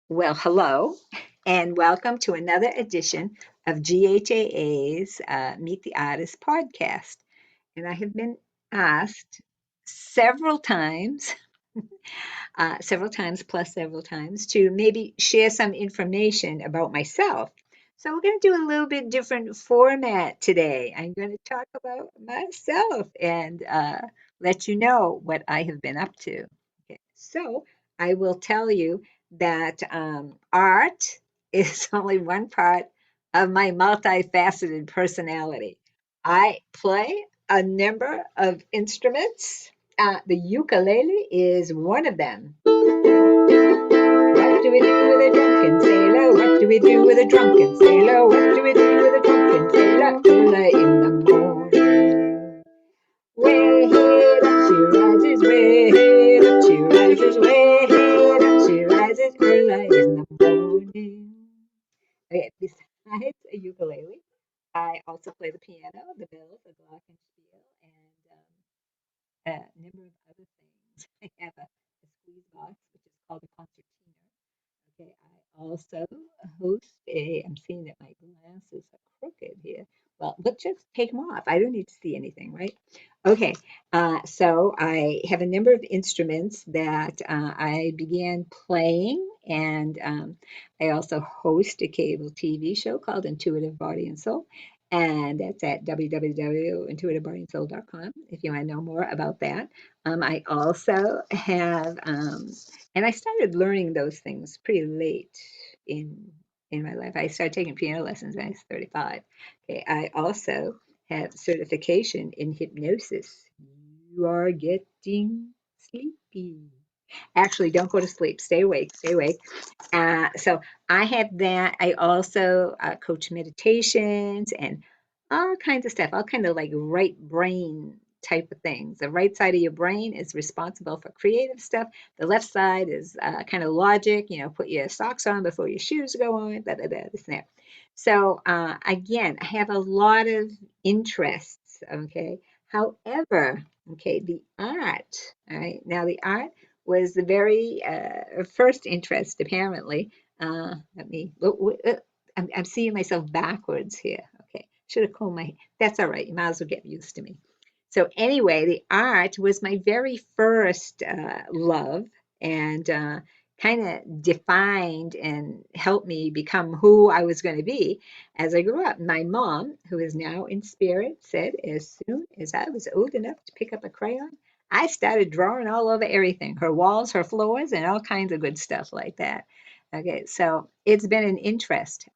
Well, hello, and welcome to another edition of GHAA's Meet the Artist podcast. And I have been asked several times, several times plus several times, to maybe share some information about myself. So we're going to do a little bit different format today. I'm going to talk about myself and let you know what I have been up to. Okay, so I will tell you that art is only one part of my multifaceted personality. I play a number of instruments. The ukulele is one of them. What do we do with a drunken sailor? What do we do with a drunken sailor? What do we do with a drunken sailor? Early in the morning. Way head up she rises, way head up she rises, way head up she rises early in the morning. Okay, besides a ukulele, I also play the piano, the bells, the glockenspiel, and a number of other things. I have a squeeze box, which is called a concertina. Okay, I also host I'm seeing that my glasses are crooked here. Well, let's just take them off. I don't need to see anything, right? Okay, so I have a number of instruments that I began playing, and I also host a cable TV show called Intuitive Body and Soul, and that's at www.intuitivebodyandsoul.com if you want to know more about that. I also have and I started learning those things pretty late in in my life. I started taking piano lessons when I was 35. Okay, I also have certification in hypnosis. You are getting sleepy. Actually, don't go to sleep. Stay awake. Stay awake. So I have that. I also coach meditations and all kinds of stuff, all kind of like right brain type of things. The right side of your brain is responsible for creative stuff. The left side is kind of logic, put your socks on before your shoes go on, blah, blah, blah, this and that. So again, I have a lot of interests, okay? However, okay, the art, all right, now the art was the very first interest, apparently. Let me, I'm seeing myself backwards here. Okay, should have combed my, that's all right. You might as well get used to me. So anyway, the art was my very first love and kind of defined and helped me become who I was going to be as I grew up. My mom, who is now in spirit, said as soon as I was old enough to pick up a crayon, I started drawing all over everything, her walls, her floors, and all kinds of good stuff like that. Okay, so it's been an interest.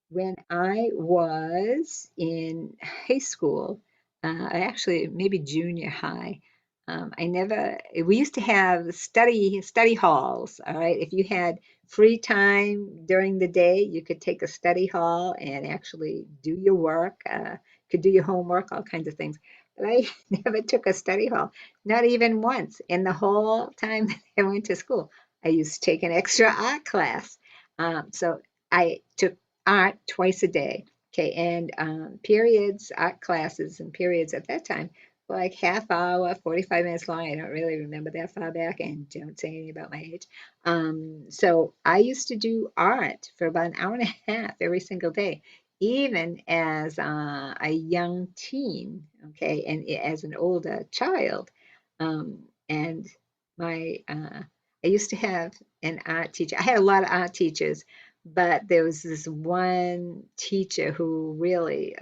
When I was in high school, actually maybe junior high, I never. We used to have study halls. All right, if you had free time during the day, you could take a study hall and actually do your work. Could do your homework, all kinds of things. But I never took a study hall, not even once in the whole time that I went to school. I used to take an extra art class. So I took art twice a day. Okay, and periods, art classes and periods at that time were like half hour, 45 minutes long. I don't really remember that far back and don't say anything about my age. So I used to do art for about an hour and a half every single day, even as a young teen, okay, and as an older child. And my I used to have an art teacher. I had a lot of art teachers, but there was this one teacher who really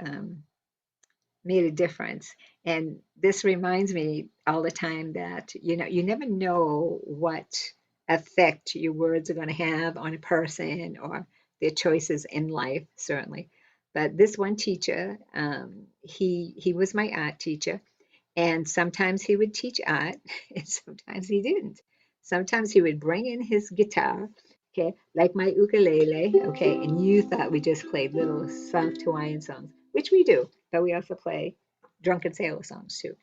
made a difference. And this reminds me all the time that, you never know what effect your words are going to have on a person or their choices in life, certainly. But this one teacher, he was my art teacher, and sometimes he would teach art, and sometimes he didn't. Sometimes he would bring in his guitar, okay, like my ukulele, okay, and you thought we just played little soft Hawaiian songs, which we do, but we also play drunken sailor songs too.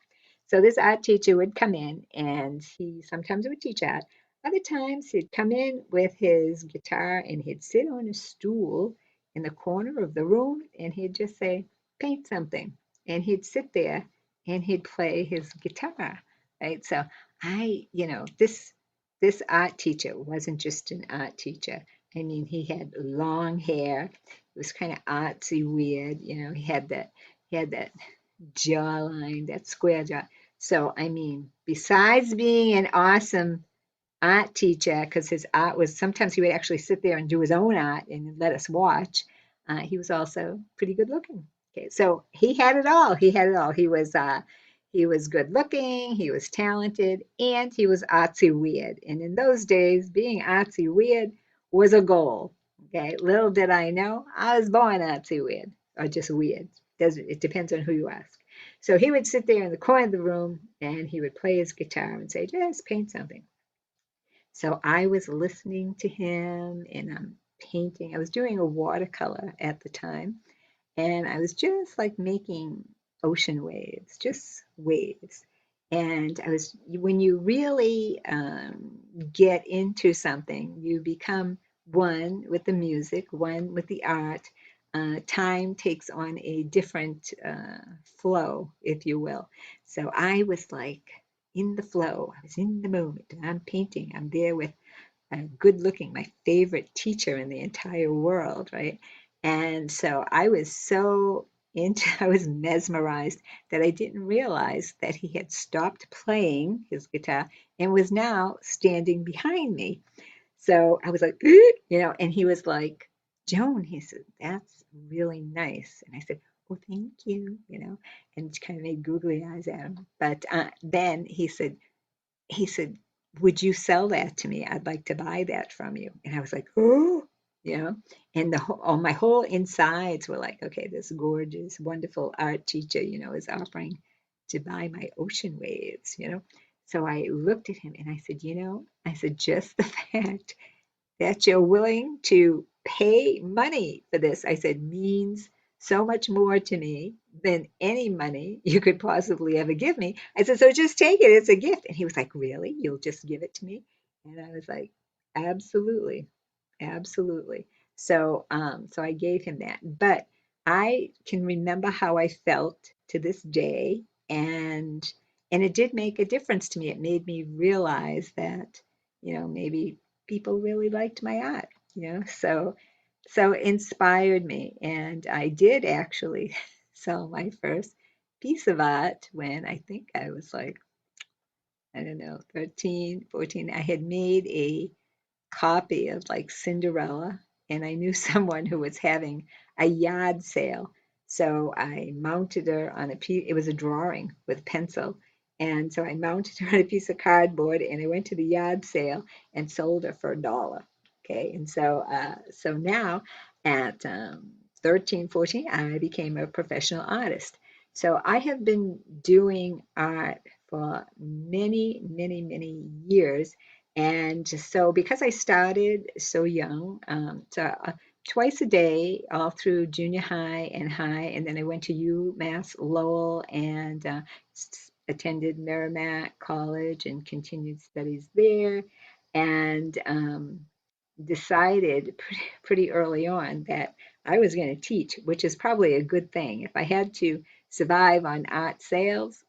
So this art teacher would come in and he sometimes would teach art. Other times he'd come in with his guitar and he'd sit on a stool in the corner of the room and he'd just say, paint something. And he'd sit there and he'd play his guitar, right? So this this art teacher wasn't just an art teacher. I mean, he had long hair. It was kind of artsy weird, you know. He had that jawline, that square jaw. So, I mean, besides being an awesome art teacher, because his art was sometimes he would actually sit there and do his own art and let us watch. He was also pretty good looking. Okay, so he had it all. He had it all. He was good looking, he was talented, and he was artsy weird. And in those days, being artsy weird was a goal. Okay, little did I know I was born artsy weird or just weird. It depends on who you ask. So he would sit there in the corner of the room and he would play his guitar and say, just paint something. So I was listening to him and I'm painting. I was doing a watercolor at the time, and I was just like making ocean waves, just waves. And when you really get into something, you become one with the music, one with the art. Time takes on a different flow, if you will. So I was like in the flow, I was in the moment. I'm painting, I'm there with good looking, my favorite teacher in the entire world, right? And so I was so into, I was mesmerized that I didn't realize that he had stopped playing his guitar and was now standing behind me. So I was like, and he was like, Joan, he said, that's really nice. And I said, well, thank you, and kind of made googly eyes at him. But then he said, would you sell that to me? I'd like to buy that from you. And I was like, oh, you know, and my whole insides were like, okay, this gorgeous, wonderful art teacher, is offering to buy my ocean waves. So I looked at him and I said, I said, just the fact that you're willing to pay money for this, I said, means so much more to me than any money you could possibly ever give me. I said, so just take it. It's a gift. And he was like, really? You'll just give it to me? And I was like, absolutely. Absolutely. So I gave him that. But I can remember how I felt to this day, and it did make a difference to me. It made me realize that, maybe people really liked my art, so inspired me. And I did actually sell my first piece of art when I think I was like, I don't know, 13, 14. I had made a copy of like Cinderella, and I knew someone who was having a yard sale. So I mounted her on a piece, it was a drawing with pencil. And so I mounted her on a piece of cardboard and I went to the yard sale and sold her for $1. Okay. And so now at 13, 14, I became a professional artist. So I have been doing art for many, many, many years. And so, because I started so young, twice a day, all through junior high and high, and then I went to UMass Lowell and attended Merrimack College and continued studies there, and decided pretty early on that I was going to teach, which is probably a good thing. If I had to survive on art sales,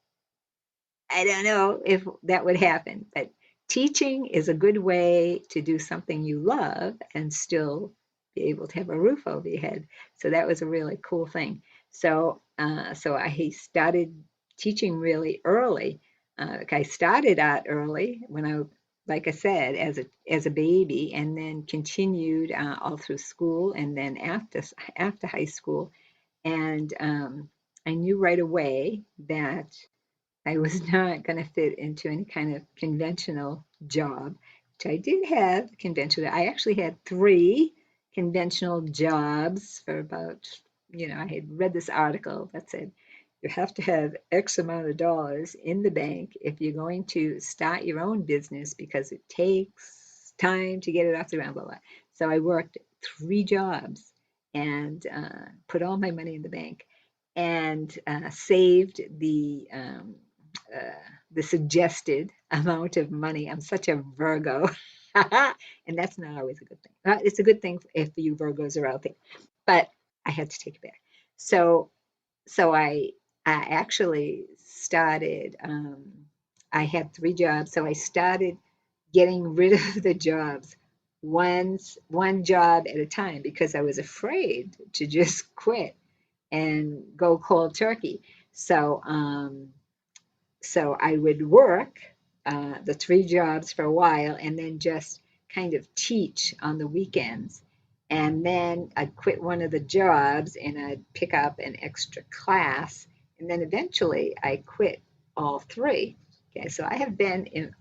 I don't know if that would happen, but teaching is a good way to do something you love and still be able to have a roof over your head. So that was a really cool thing. So I started teaching really early. I started out early when like I said, as a baby, and then continued all through school, and then after high school, and I knew right away that I was not going to fit into any kind of conventional job, which I did have conventional. I actually had three conventional jobs for about, I had read this article that said you have to have X amount of dollars in the bank if you're going to start your own business because it takes time to get it off the ground, blah, blah. So I worked three jobs and put all my money in the bank and saved the suggested amount of money. I'm such a Virgo, and that's not always a good thing. It's a good thing if you Virgos are out there, but I had to take it back. So, so I actually started. I had three jobs, so I started getting rid of the jobs one job at a time because I was afraid to just quit and go cold turkey. So so I would work the three jobs for a while and then just kind of teach on the weekends. And then I'd quit one of the jobs and I'd pick up an extra class. And then eventually I quit all three. Okay, so I have been in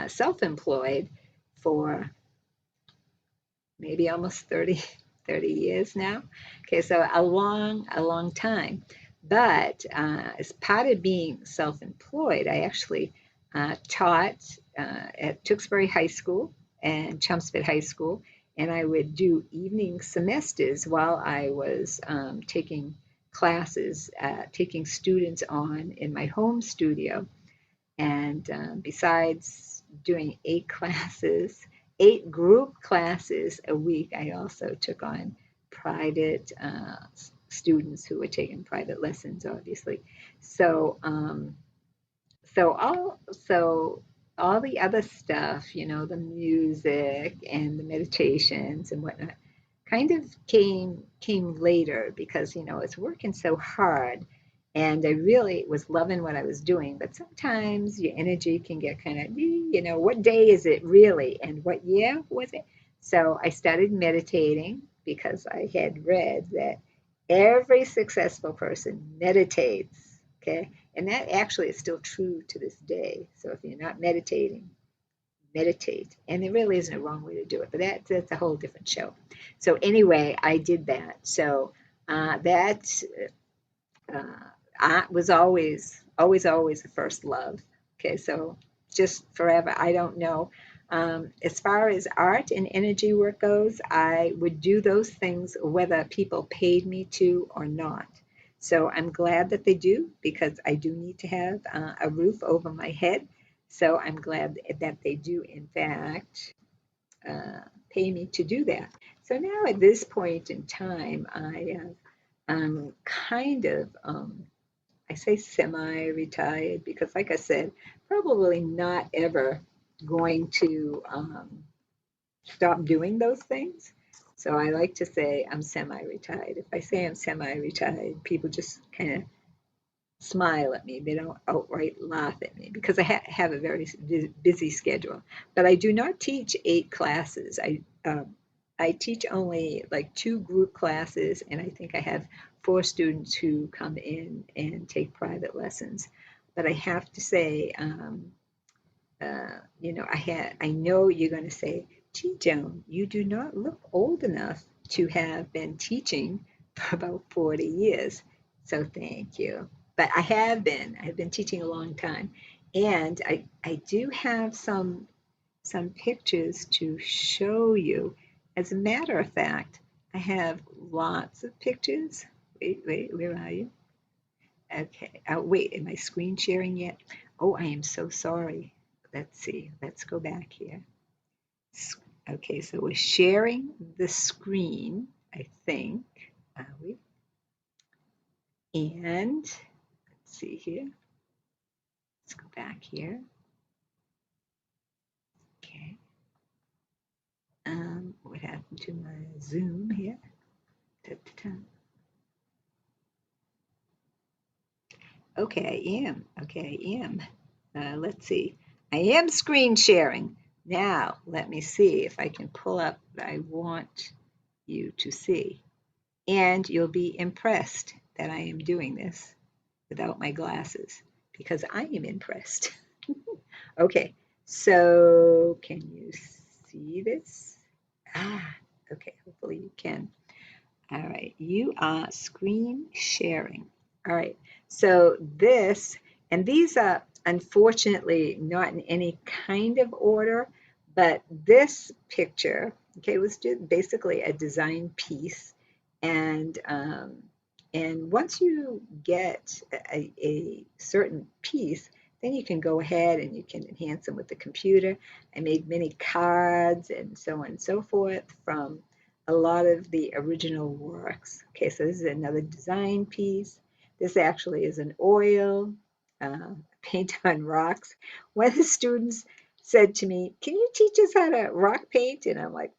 self-employed for maybe almost 30 years now. Okay, so a long time. But as part of being self-employed, I actually taught at Tewksbury High School and Chelmsford High School, and I would do evening semesters while I was taking classes, taking students on in my home studio. And besides doing 8 group classes a week, I also took on private students who were taking private lessons, obviously. So, so all the other stuff, the music and the meditations and whatnot, kind of came later because I was working so hard and I really was loving what I was doing. But sometimes your energy can get kind of, what day is it really and what year was it? So I started meditating because I had read that every successful person meditates. Okay. And that actually is still true to this day. So if you're not meditating, meditate. And there really isn't a wrong way to do it, but that's a whole different show. So anyway, I did that. So that art was always the first love. Okay, so just forever. I don't know. As far as art and energy work goes, I would do those things whether people paid me to or not. So I'm glad that they do because I do need to have a roof over my head. So I'm glad that they do, in fact, pay me to do that. So now at this point in time, I'm kind of I say semi-retired because, like I said, probably not ever going to stop doing those things. So I like to say I'm semi-retired. If I say I'm semi-retired, people just kind of smile at me. They don't outright laugh at me because I have a very busy schedule. But I do not teach 8 classes. I teach only like 2 group classes, and I think I have 4 students who come in and take private lessons. But I have to say, I know you're going to say, "Gee, Joan, you do not look old enough to have been teaching for about 40 years." So thank you. But I've been teaching a long time. And I do have some pictures to show you. As a matter of fact, I have lots of pictures. Wait, where are you? Okay. Wait, am I screen sharing yet? Oh, I am so sorry. Let's see. Let's go back here. Okay, so we're sharing the screen, I think. Are we? And let's see here. Let's go back here. Okay. What happened to my Zoom here? Da, da, da. Okay, I am. Okay, I am. Let's see. I am screen sharing. Now, let me see if I can pull up what I want you to see. And you'll be impressed that I am doing this without my glasses because I am impressed. Okay, so can you see this? Ah, okay, hopefully you can. All right, you are screen sharing. All right, so and these are unfortunately not in any kind of order, but this picture, okay, was basically a design piece. And and once you get a certain piece, then you can go ahead and you can enhance them with the computer. I made many cards and so on and so forth from a lot of the original works. Okay, so this is another design piece. This actually is an oil paint on rocks. One of the students said to me, "Can you teach us how to rock paint?" And I'm like,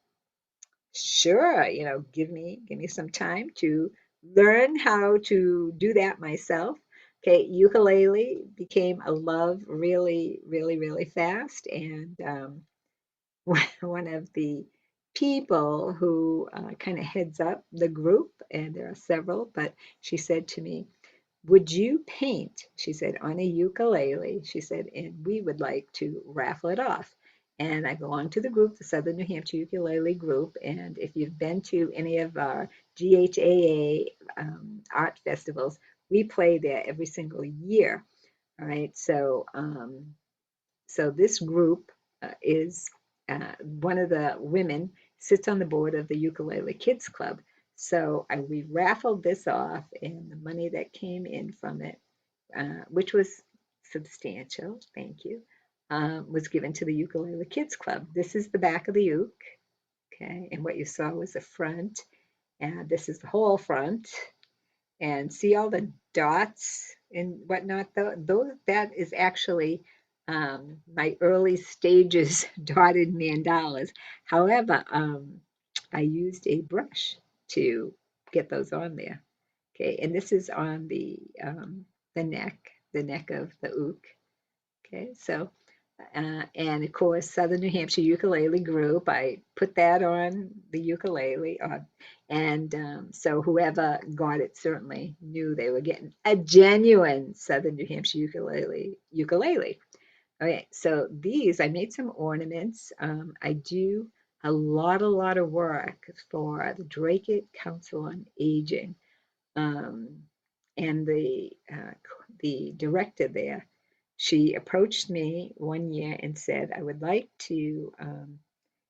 "Sure, give me some time to learn how to do that myself." Okay, ukulele became a love really, really, really fast, and one of the people who kind of heads up the group, and there are several, but she said to me, "Would you paint?" She said, "on a ukulele." She said, "and we would like to raffle it off." And I belong to the group, the Southern New Hampshire Ukulele Group. And if you've been to any of our GHAA art festivals, we play there every single year. All right. So this group is one of the women sits on the board of the Ukulele Kids Club. So we raffled this off, and the money that came in from it, which was substantial, thank you, was given to the Ukulele Kids Club. This is the back of the uke, okay, and what you saw was the front, and this is the whole front, and see all the dots and whatnot. Those that is actually my early stages dotted mandalas. However, I used a brush to get those on there. Okay, and this is on the neck, the neck of the ook. Okay, so and of course, Southern New Hampshire Ukulele Group. I put that on the ukulele, and so whoever got it certainly knew they were getting a genuine Southern New Hampshire ukulele. Okay, so these I made some ornaments. I do a lot of work for the Drake Council on Aging, um, and the director there, she approached me one year and said, "I would like to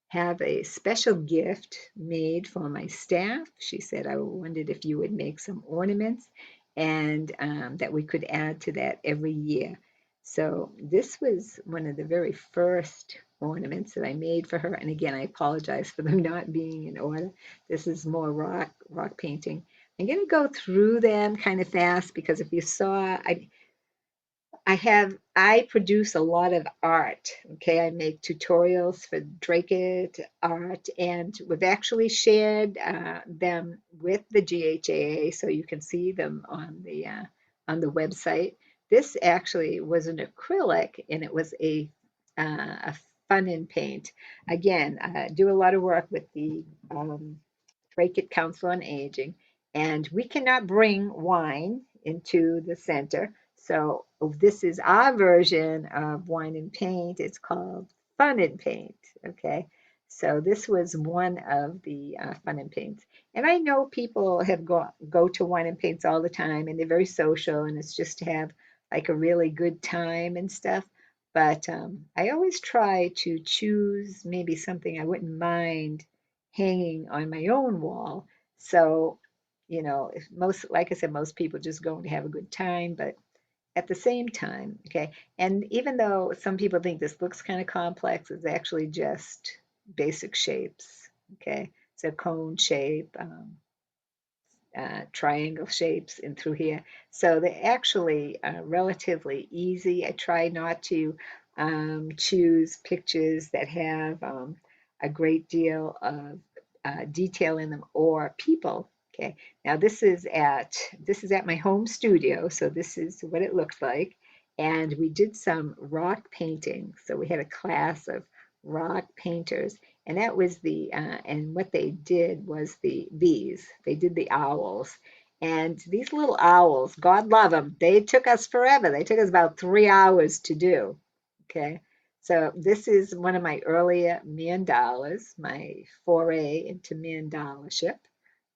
have a special gift made for my staff." She said, "I wondered if you would make some ornaments and that we could add to that every year." So this was one of the very first ornaments that I made for her. And again, I apologize for them not being in order. This is more rock painting. I'm going to go through them kind of fast because if you saw, I produce a lot of art. Okay, I make tutorials for Drake Art, and we've actually shared them with the GHAA, so you can see them on the website. This actually was an acrylic, and it was a fun in paint. Again, I do a lot of work with the Drake Council on Aging, and we cannot bring wine into the center. So this is our version of wine and paint. It's called Fun and Paint. Okay, so this was one of the fun and paints. And I know people have go to wine and paints all the time, and they're very social, and it's just to have like a really good time and stuff. But I always try to choose maybe something I wouldn't mind hanging on my own wall. So, if most, like I said, most people just go to have a good time, but at the same time, okay, and even though some people think this looks kind of complex, it's actually just basic shapes, okay? So cone shape, triangle shapes in through here. So they're actually relatively easy. I try not to choose pictures that have a great deal of detail in them or people. Okay, now this is at my home studio, so this is what it looks like. And we did some rock painting. So we had a class of rock painters, and that was and what they did was they did the owls. And these little owls, God love them, they took us forever. They took us about 3 hours to do. Okay. So this is one of my earlier mandalas, my foray into mandalaship.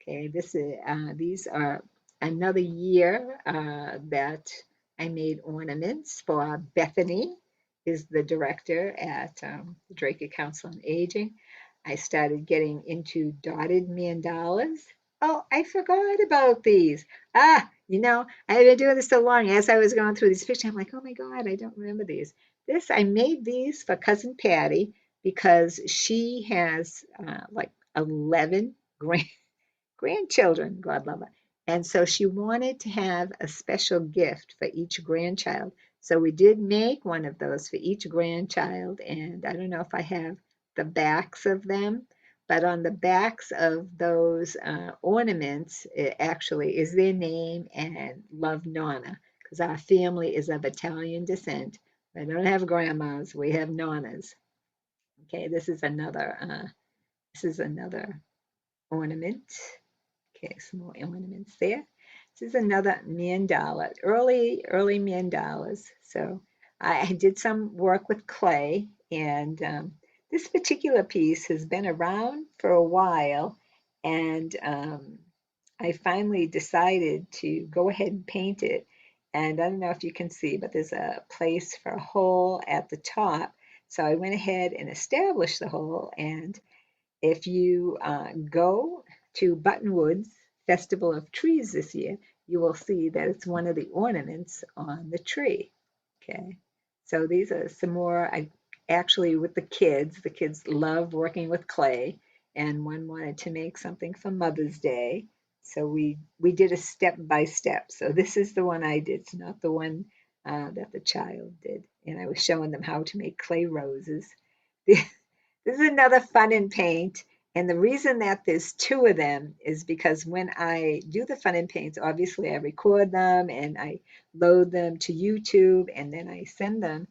Okay, these are another year that I made ornaments for Bethany, is the director at the Drake Council on Aging. I started getting into dotted mandalas. Oh, I forgot about these. I've been doing this so long. As I was going through these pictures, I'm like, oh my God, I don't remember these. I made these for Cousin Patty because she has like 11 grandchildren, God love her. And so she wanted to have a special gift for each grandchild. So we did make one of those for each grandchild, and I don't know if I have the backs of them, but on the backs of those ornaments, it actually is their name and Love Nonna, because our family is of Italian descent. I don't have grandmas, we have nonnas. Okay, this is another ornament. Okay, some more ornaments there. This is another mandala, early mandalas. So I did some work with clay, and this particular piece has been around for a while, and I finally decided to go ahead and paint it. And I don't know if you can see, but there's a place for a hole at the top. So I went ahead and established the hole, and if you go to Buttonwood's Festival of Trees this year, you will see that it's one of the ornaments on the tree. Okay, so these are some more. I actually with the kids. The kids love working with clay, and one wanted to make something for Mother's Day, so we did a step by step. So this is the one I did. It's not the one that the child did, and I was showing them how to make clay roses. This is another fun and paint. And the reason that there's two of them is because when I do the fun and paints, obviously I record them and I load them to YouTube, and then I send them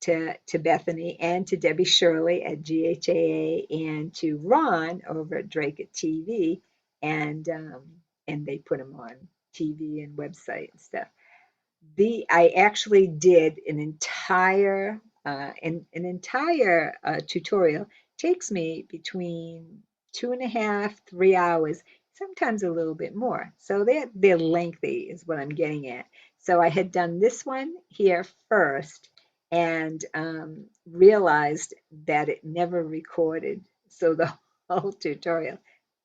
to Bethany and to Debbie Shirley at GHAA and to Ron over at Drake at TV. And they put them on TV and website and stuff. I actually did an entire tutorial. Takes me between 2.5, 3 hours, sometimes a little bit more. So they're lengthy is what I'm getting at. So I had done this one here first and realized that it never recorded. So the whole tutorial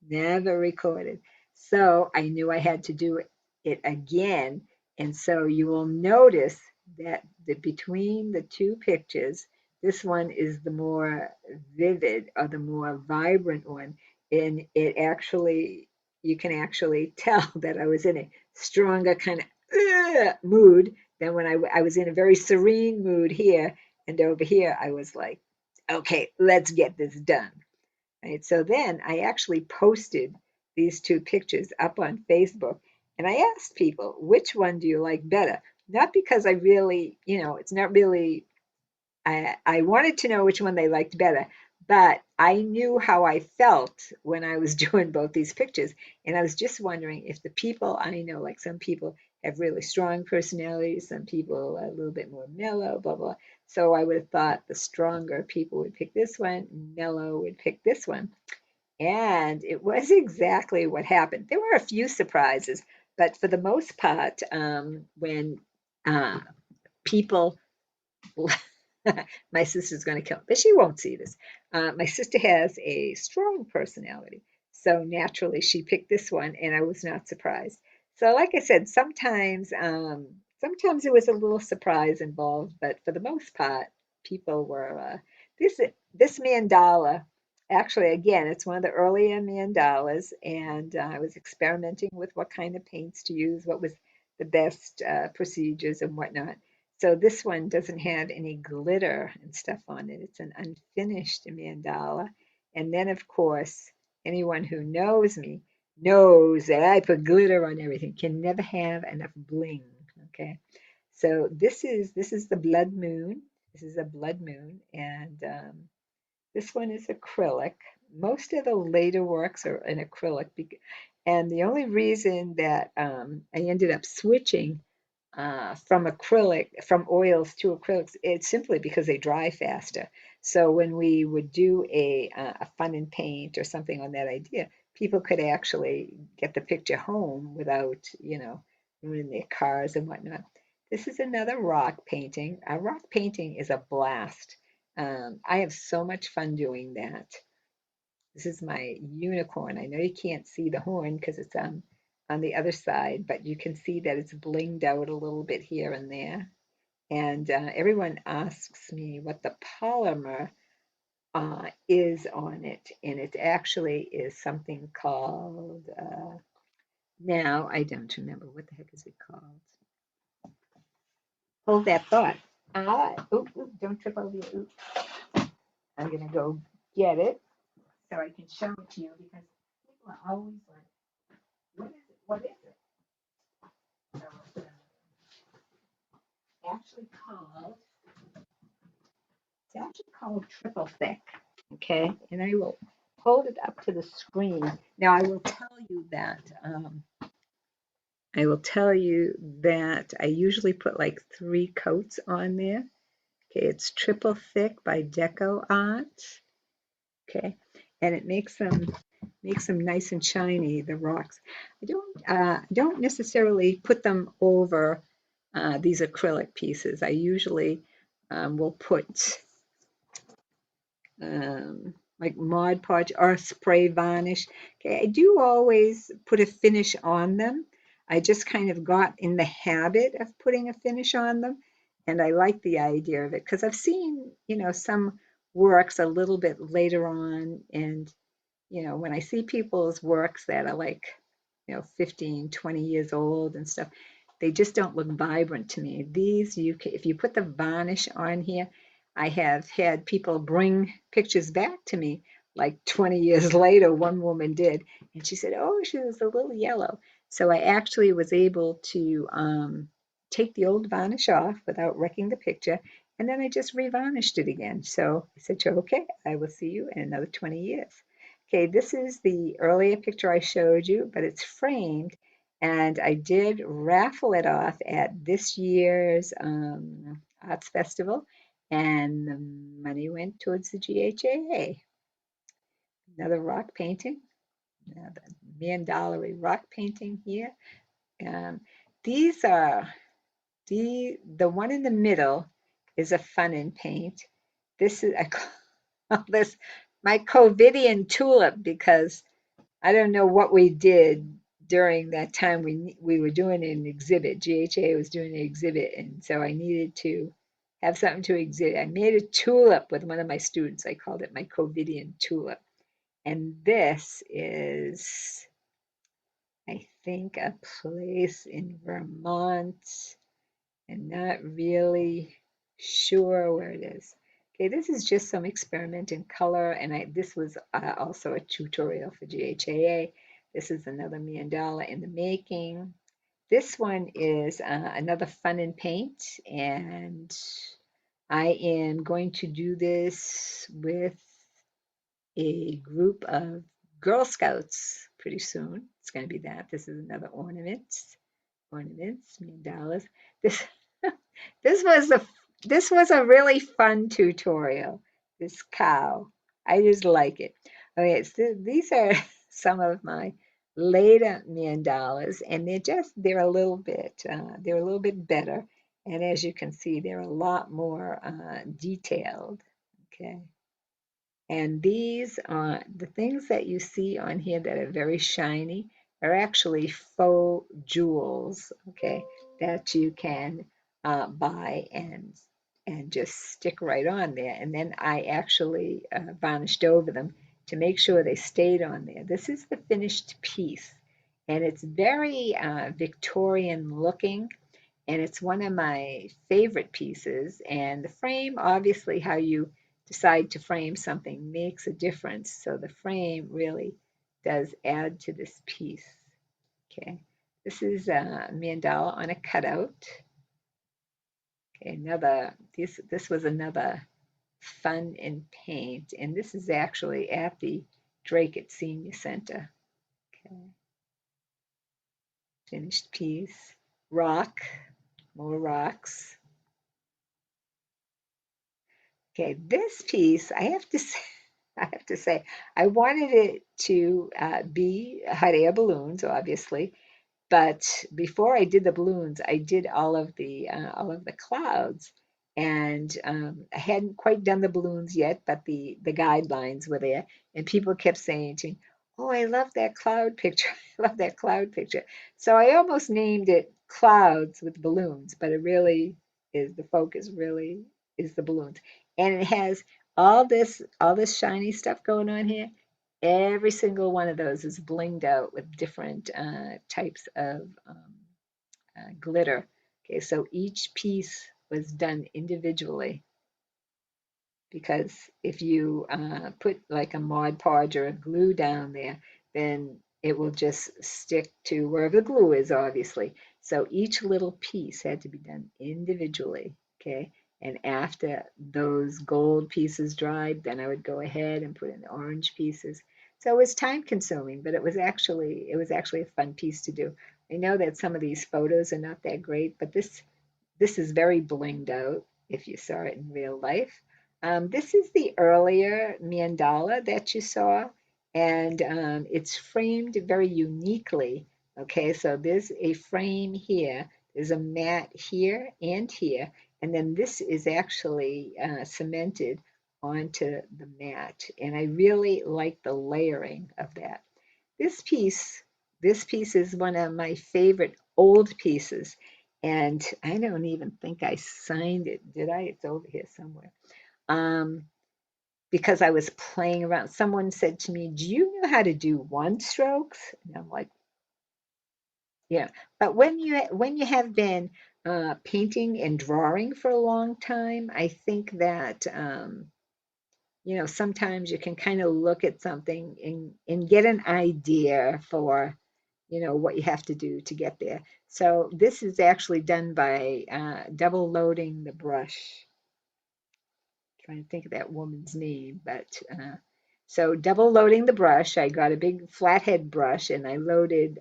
never recorded. So I knew I had to do it again, and so you will notice that between the two pictures, this one is the more vivid or the more vibrant one. And you can actually tell that I was in a stronger kind of mood than when I was in a very serene mood here. And over here, I was like, okay, let's get this done. Right? So then I actually posted these two pictures up on Facebook, and I asked people, which one do you like better? Not because I really, it's not really, I wanted to know which one they liked better, but I knew how I felt when I was doing both these pictures. And I was just wondering if the people I know, like some people have really strong personalities, some people are a little bit more mellow, blah, blah. So I would have thought the stronger people would pick this one, mellow would pick this one. And it was exactly what happened. There were a few surprises, but for the most part, when uh, people, my sister's going to kill me, but she won't see this. My sister has a strong personality. So naturally, she picked this one, and I was not surprised. So, like I said, sometimes there was a little surprise involved, but for the most part, people were this this mandala. Actually, again, it's one of the earlier mandalas, and I was experimenting with what kind of paints to use, what was the best procedures and whatnot. So this one doesn't have any glitter and stuff on it. It's an unfinished mandala. And then, of course, anyone who knows me knows that I put glitter on everything. Can never have enough bling. Okay. So this is the blood moon. This is a blood moon, and this one is acrylic. Most of the later works are in acrylic, and the only reason that I ended up switching from oils to acrylics, it's simply because they dry faster. So when we would do a fun and paint or something on that idea, people could actually get the picture home without, ruining their cars and whatnot. This is another rock painting. A rock painting is a blast. I have so much fun doing that. This is my unicorn. I know you can't see the horn because it's on the other side, but you can see that it's blinged out a little bit here and there. And everyone asks me what the polymer is on it, and it actually is something called, now I don't remember, what the heck is it called? hold that thought. Don't trip over your oop. I'm gonna go get it so I can show it to you because people are always like, what is it? What is it? So it's actually called, it's actually called triple thick. Okay, and I will hold it up to the screen. Now I will tell you that I usually put like 3 coats on there. Okay, it's triple thick by Geo Art. Okay, and it makes them nice and shiny. The rocks. I don't necessarily put them over these acrylic pieces. I usually will put like Mod Podge or spray varnish. Okay, I do always put a finish on them. I just kind of got in the habit of putting a finish on them, and I like the idea of it because I've seen, some works a little bit later on, and when I see people's works that are like, 15, 20 years old and stuff, they just don't look vibrant to me. These, if you put the varnish on here, I have had people bring pictures back to me like 20 years later. One woman did, and she said, oh, she was a little yellow. So I actually was able to take the old varnish off without wrecking the picture, and then I just revarnished it again. So I said, okay, I will see you in another 20 years. Okay, this is the earlier picture I showed you, but it's framed, and I did raffle it off at this year's Arts Festival, and the money went towards the GHAA. Another rock painting, another mandala rock painting here. Um, these are the one in the middle is a fun in paint. This is I call this my COVIDian tulip because I don't know what we did during that time. We were doing an exhibit. GHA was doing an exhibit, and so I needed to have something to exhibit. I made a tulip with one of my students. I called it my COVIDian tulip. And this is, I think, a place in Vermont, and not really sure where it is. Okay, this is just some experiment in color, and this was also a tutorial for GHAA. This is another mandala in the making. This one is another fun and paint, and I am going to do this with a group of Girl Scouts pretty soon. It's going to be that. This is another ornaments, mandalas. This this was a this was a really fun tutorial. This cow, I just like it. Okay, so these are some of my later mandalas, and they're a little bit better. And as you can see, they're a lot more detailed. Okay. And these are the things that you see on here that are very shiny are actually faux jewels, okay, that you can buy and just stick right on there. And then I actually varnished over them to make sure they stayed on there. This is the finished piece, and it's very Victorian looking, and it's one of my favorite pieces. And the frame, obviously, how you decide to frame something makes a difference. So the frame really does add to this piece. Okay, this is a mandala on a cutout. Okay, this was another fun in paint, and this is actually at the Drake Senior Center. Okay, finished piece. Rock, more rocks. Okay, this piece, I have to say, I wanted it to be hot air balloons, obviously, but before I did the balloons, I did all of the clouds, and I hadn't quite done the balloons yet, but the guidelines were there, and people kept saying to me, "Oh, I love that cloud picture. I love that cloud picture." So I almost named it Clouds with Balloons, but it really is the focus really is the balloons, and it has all this shiny stuff going on here. Every single one of those is blinged out with different types of glitter. Okay, so each piece was done individually, because if you put like a Mod Podge or a glue down there, then it will just stick to wherever the glue is, obviously. So each little piece had to be done individually, okay? And after those gold pieces dried, then I would go ahead and put in the orange pieces. So it was time consuming, but it was actually a fun piece to do. I know that some of these photos are not that great, but this is very blinged out if you saw it in real life. This is the earlier mandala that you saw, and it's framed very uniquely. Okay, so there's a frame here, there's a mat here and here, and then this is actually cemented onto the mat. And I really like the layering of that. This piece, this piece is one of my favorite old pieces, and I don't even think I signed it, did I? It's over here somewhere. Um, because I was playing around. Someone said to me, "Do you know how to do one strokes?" And I'm like, "Yeah." But when you have been painting and drawing for a long time, I think that sometimes you can kind of look at something and get an idea for, what you have to do to get there. So this is actually done by double loading the brush. Trying to think of that woman's name, but so double loading the brush. I got a big flathead brush and I loaded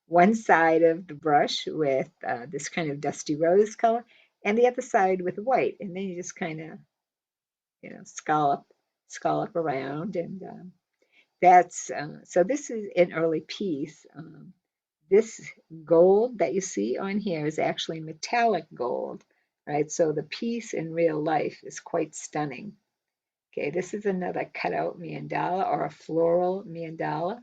one side of the brush with this kind of dusty rose color and the other side with white. And then you just kind of, scallop around. And that's so this is an early piece. This gold that you see on here is actually metallic gold, right? So the piece in real life is quite stunning. Okay, this is another cutout mandala or a floral mandala.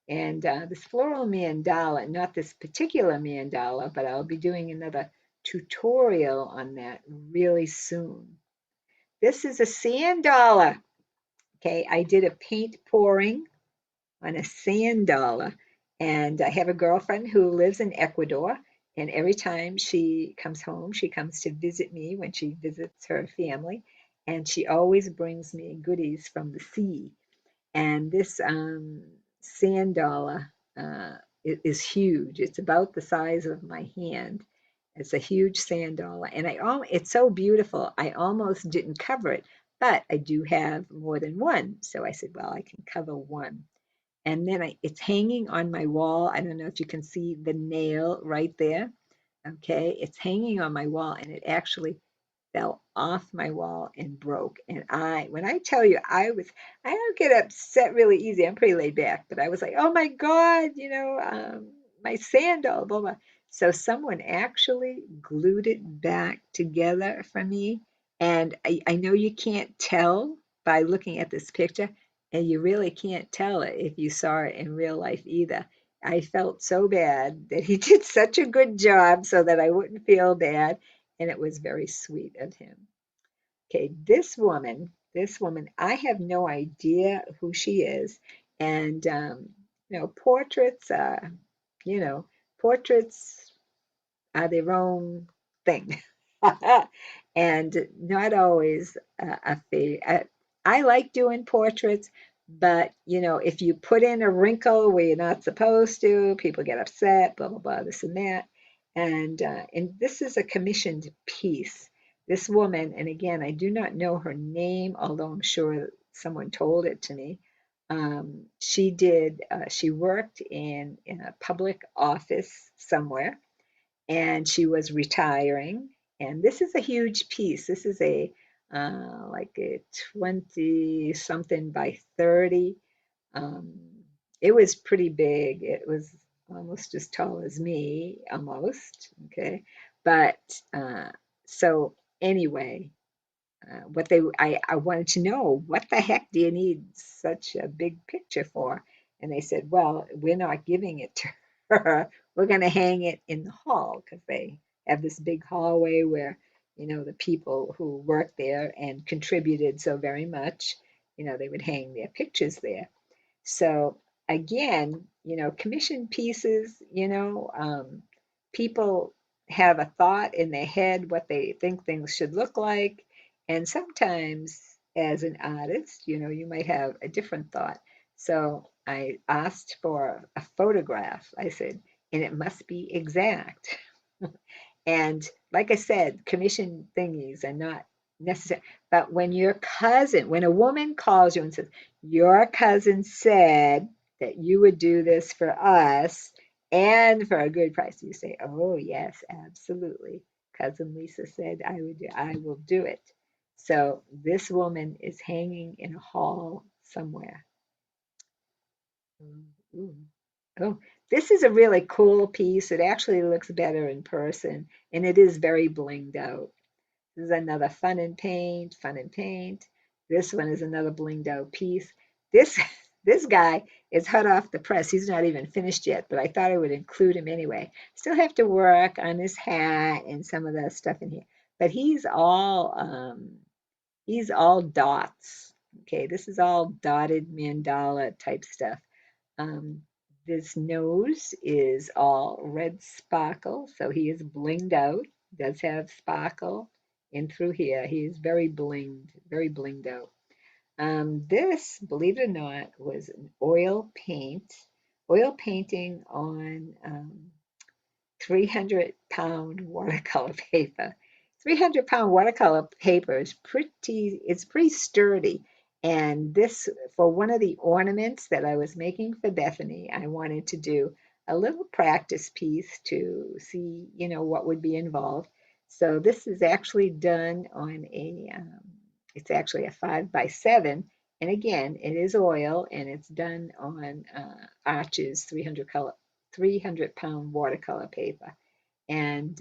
And this floral mandala, not this particular mandala, but I'll be doing another tutorial on that really soon. This is a sand dollar. Okay, I did a paint pouring on a sand dollar. And I have a girlfriend who lives in Ecuador. And every time she comes home, she comes to visit me when she visits her family. And she always brings me goodies from the sea. And this sand dollar is huge. It's about the size of my hand. It's a huge sand dollar, and it's so beautiful. I almost didn't cover it, but I do have more than one. So I said, well, I can cover one. And then it's hanging on my wall. I don't know if you can see the nail right there. Okay, it's hanging on my wall, and it actually fell off my wall and broke. And when I tell you, I don't get upset really easy. I'm pretty laid back, but I was like, oh my God, my sandal, blah, blah. So someone actually glued it back together for me. And I know you can't tell by looking at this picture, and you really can't tell it if you saw it in real life either. I felt so bad that he did such a good job so that I wouldn't feel bad, and it was very sweet of him. Okay, this woman, I have no idea who she is, and portraits, you know, portraits are their own thing, and not always a favorite. I like doing portraits, but if you put in a wrinkle where you're not supposed to, people get upset, blah blah blah, this and that. And this is a commissioned piece. This woman, and again, I do not know her name, although I'm sure someone told it to me. She worked in a public office somewhere, and she was retiring. And this is a huge piece. This is like a 20 something by 30. Um, it was pretty big. It was almost as tall as me, almost. Okay. But so anyway, I wanted to know, what the heck do you need such a big picture for? And they said, well, we're not giving it to her. We're going to hang it in the hall, because they have this big hallway where, the people who worked there and contributed so very much, they would hang their pictures there. So again, commission pieces, people have a thought in their head what they think things should look like. And sometimes, as an artist, you might have a different thought. So I asked for a photograph. I said, and it must be exact. And like I said, commission thingies are not necessary. But when a woman calls you and says, your cousin said that you would do this for us and for a good price, you say, oh, yes, absolutely. Cousin Lisa said I will do it. So this woman is hanging in a hall somewhere. Ooh. Oh, this is a really cool piece. It actually looks better in person, and it is very blinged out. This is another fun and paint, fun and paint. This one is another blinged out piece. This this guy is hot off the press. He's not even finished yet, but I thought I would include him anyway. Still have to work on his hat and some of the stuff in here, but he's all dots. Okay, this is all dotted mandala type stuff. Um, this nose is all red sparkle, so he is blinged out. Does have sparkle in through here. He is very blinged out. This, believe it or not, was an oil painting on 300-pound watercolor paper. 300-pound watercolor paper is pretty sturdy. And this, for one of the ornaments that I was making for Bethany, I wanted to do a little practice piece to see, what would be involved. So this is actually done on it's actually a 5x7. And again, it is oil and it's done on Arches 300-pound watercolor paper. And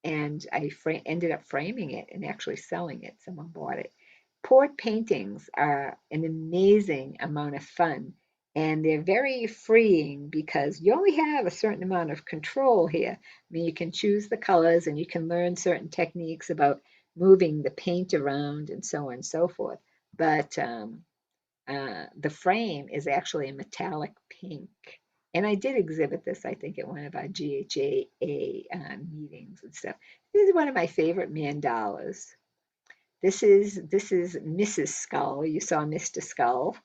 I ended up framing it and actually selling it. Someone bought it. Poured paintings are an amazing amount of fun, and they're very freeing because you only have a certain amount of control here. I mean, you can choose the colors and you can learn certain techniques about moving the paint around and so on and so forth. But the frame is actually a metallic pink. And I did exhibit this, I think, at one of our GHAA meetings and stuff. This is one of my favorite mandalas. This is Mrs. Skull. You saw Mr. Skull.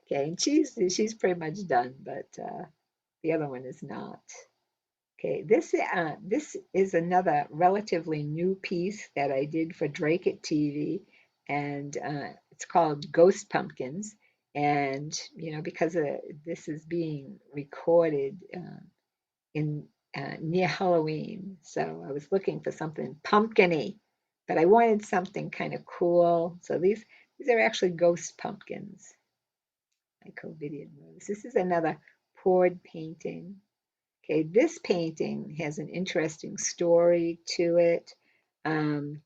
Okay, and she's pretty much done, but the other one is not. Okay, this is another relatively new piece that I did for Drake at TV, and it's called Ghost Pumpkins. And because this is being recorded in near Halloween, so I was looking for something pumpkiny, but I wanted something kind of cool. So these are actually ghost pumpkins. I co-videoed those. This is another poured painting. Okay, this painting has an interesting story to it. Um,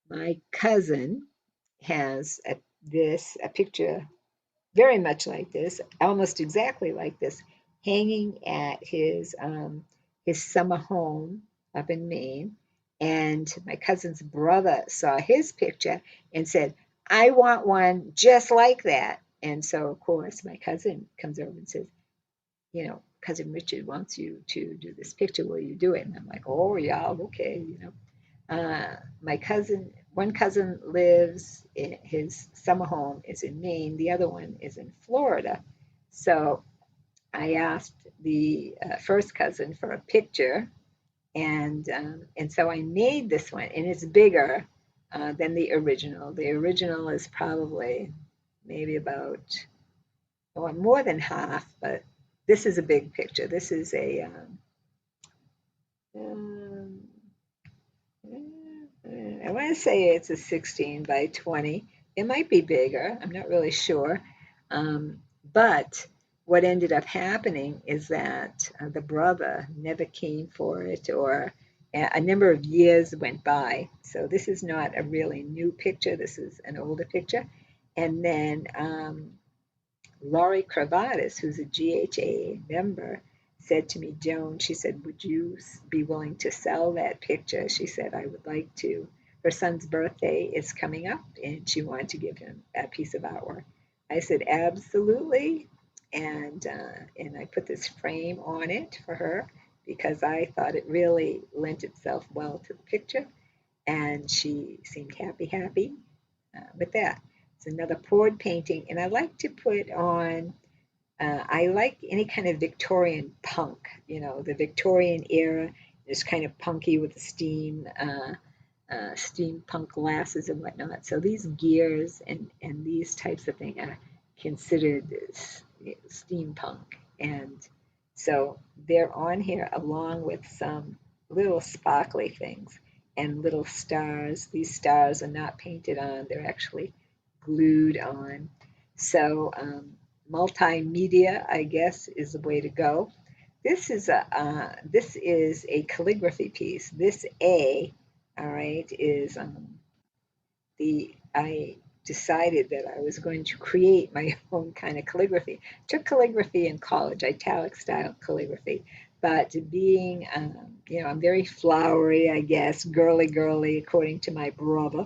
my cousin has a picture very much like this, almost exactly like this, hanging at his summer home up in Maine. And my cousin's brother saw his picture and said, I want one just like that. And so, of course, my cousin comes over and says, cousin Richard wants you to do this picture. Will you do it? And I'm like, oh, yeah, okay. One cousin lives in his summer home is in Maine. The other one is in Florida. So I asked the first cousin for a picture, and so I made this one, and it's bigger than the original. The original is probably maybe about more than half, but this is a big picture. This is um, I want to say it's a 16 by 20. It might be bigger. I'm not really sure. But what ended up happening is that the brother never came for it, or a number of years went by. So this is not a really new picture. This is an older picture. And then Laurie Cravatis, who's a GHA member, said to me, Joan, she said, would you be willing to sell that picture? She said, I would like to. Her son's birthday is coming up and she wanted to give him a piece of artwork. I said, absolutely. And I put this frame on it for her because I thought it really lent itself well to the picture, and she seemed happy with that. It's another poured painting, and I like to put on, I like any kind of Victorian punk, the Victorian era is kind of punky with the steampunk glasses and whatnot. So these gears and these types of things are considered steampunk. And so they're on here along with some little sparkly things and little stars. These stars are not painted on, they're actually glued on. So multimedia, I guess, is the way to go. This is a calligraphy piece. This A, all right, is the I decided that I was going to create my own kind of calligraphy. Took calligraphy in college, italic style calligraphy, but being I'm very flowery, I guess, girly, according to my brother.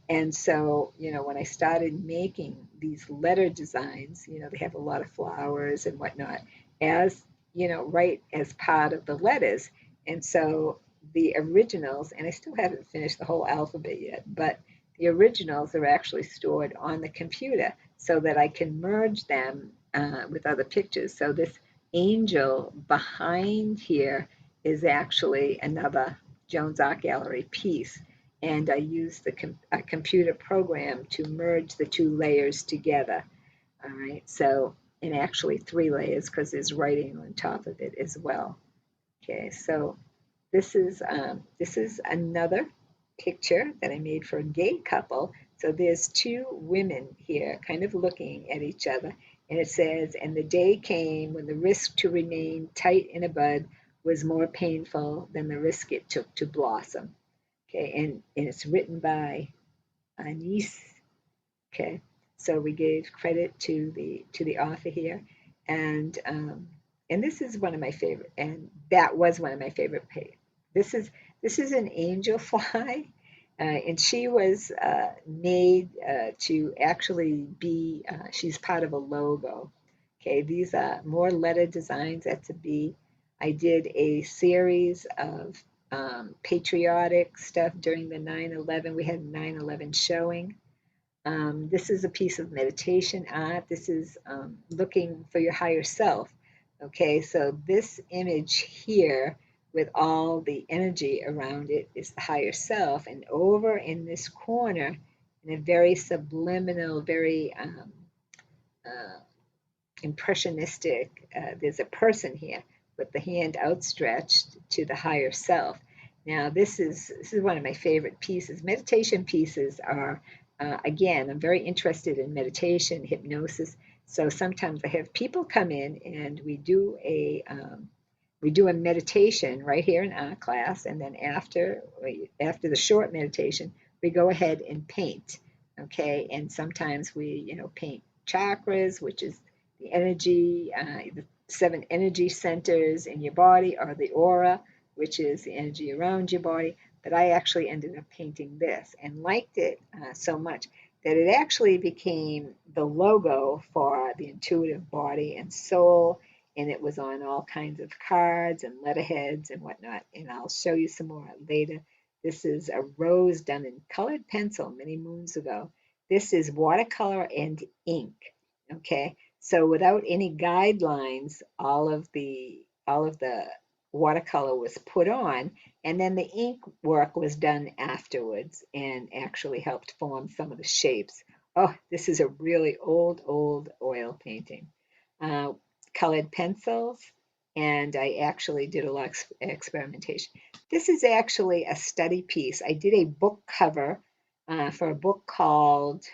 And so, when I started making these letter designs, they have a lot of flowers and whatnot, as, right as part of the letters. And so the originals, and I still haven't finished the whole alphabet yet, but the originals are actually stored on the computer so that I can merge them with other pictures. So this angel behind here is actually another Jones Art Gallery piece, and I use a computer program to merge the two layers together. All right, so, and actually three layers because there's writing on top of it as well. Okay, so this is another picture that I made for a gay couple. So there's two women here kind of looking at each other, and it says, "And the day came when the risk to remain tight in a bud was more painful than the risk it took to blossom." Okay, and it's written by Anise. Okay, so we gave credit to the author here, and and this is one of my favorite, and that was one of my favorite. This is this is an angel fly, and she was made to actually be. She's part of a logo. Okay, these are more letter designs. That's a B. I did a series of patriotic stuff during the 9/11. We had 9/11 showing. This is a piece of meditation art. This is looking for your higher self. Okay, so this image here with all the energy around it is the higher self. And over in this corner, in a very subliminal, very uh, impressionistic, there's a person here with the hand outstretched to the higher self. Now, this is one of my favorite pieces. Meditation pieces are, again, I'm very interested in meditation, hypnosis. So sometimes I have people come in and we do a meditation right here in our class, and then after the short meditation, we go ahead and paint. Okay, and sometimes we paint chakras, which is the energy, the 7 energy centers in your body, or the aura, which is the energy around your body. But I actually ended up painting this and liked it so much that it actually became the logo for the intuitive body and soul. And it was on all kinds of cards and letterheads and whatnot. And I'll show you some more later. This is a rose done in colored pencil many moons ago. This is watercolor and ink. Okay, so without any guidelines, all of the watercolor was put on, and then the ink work was done afterwards and actually helped form some of the shapes. Oh, this is a really old oil painting. Uh, Colored pencils, and I actually did a lot of experimentation. This is actually a study piece. I did a book cover for a book called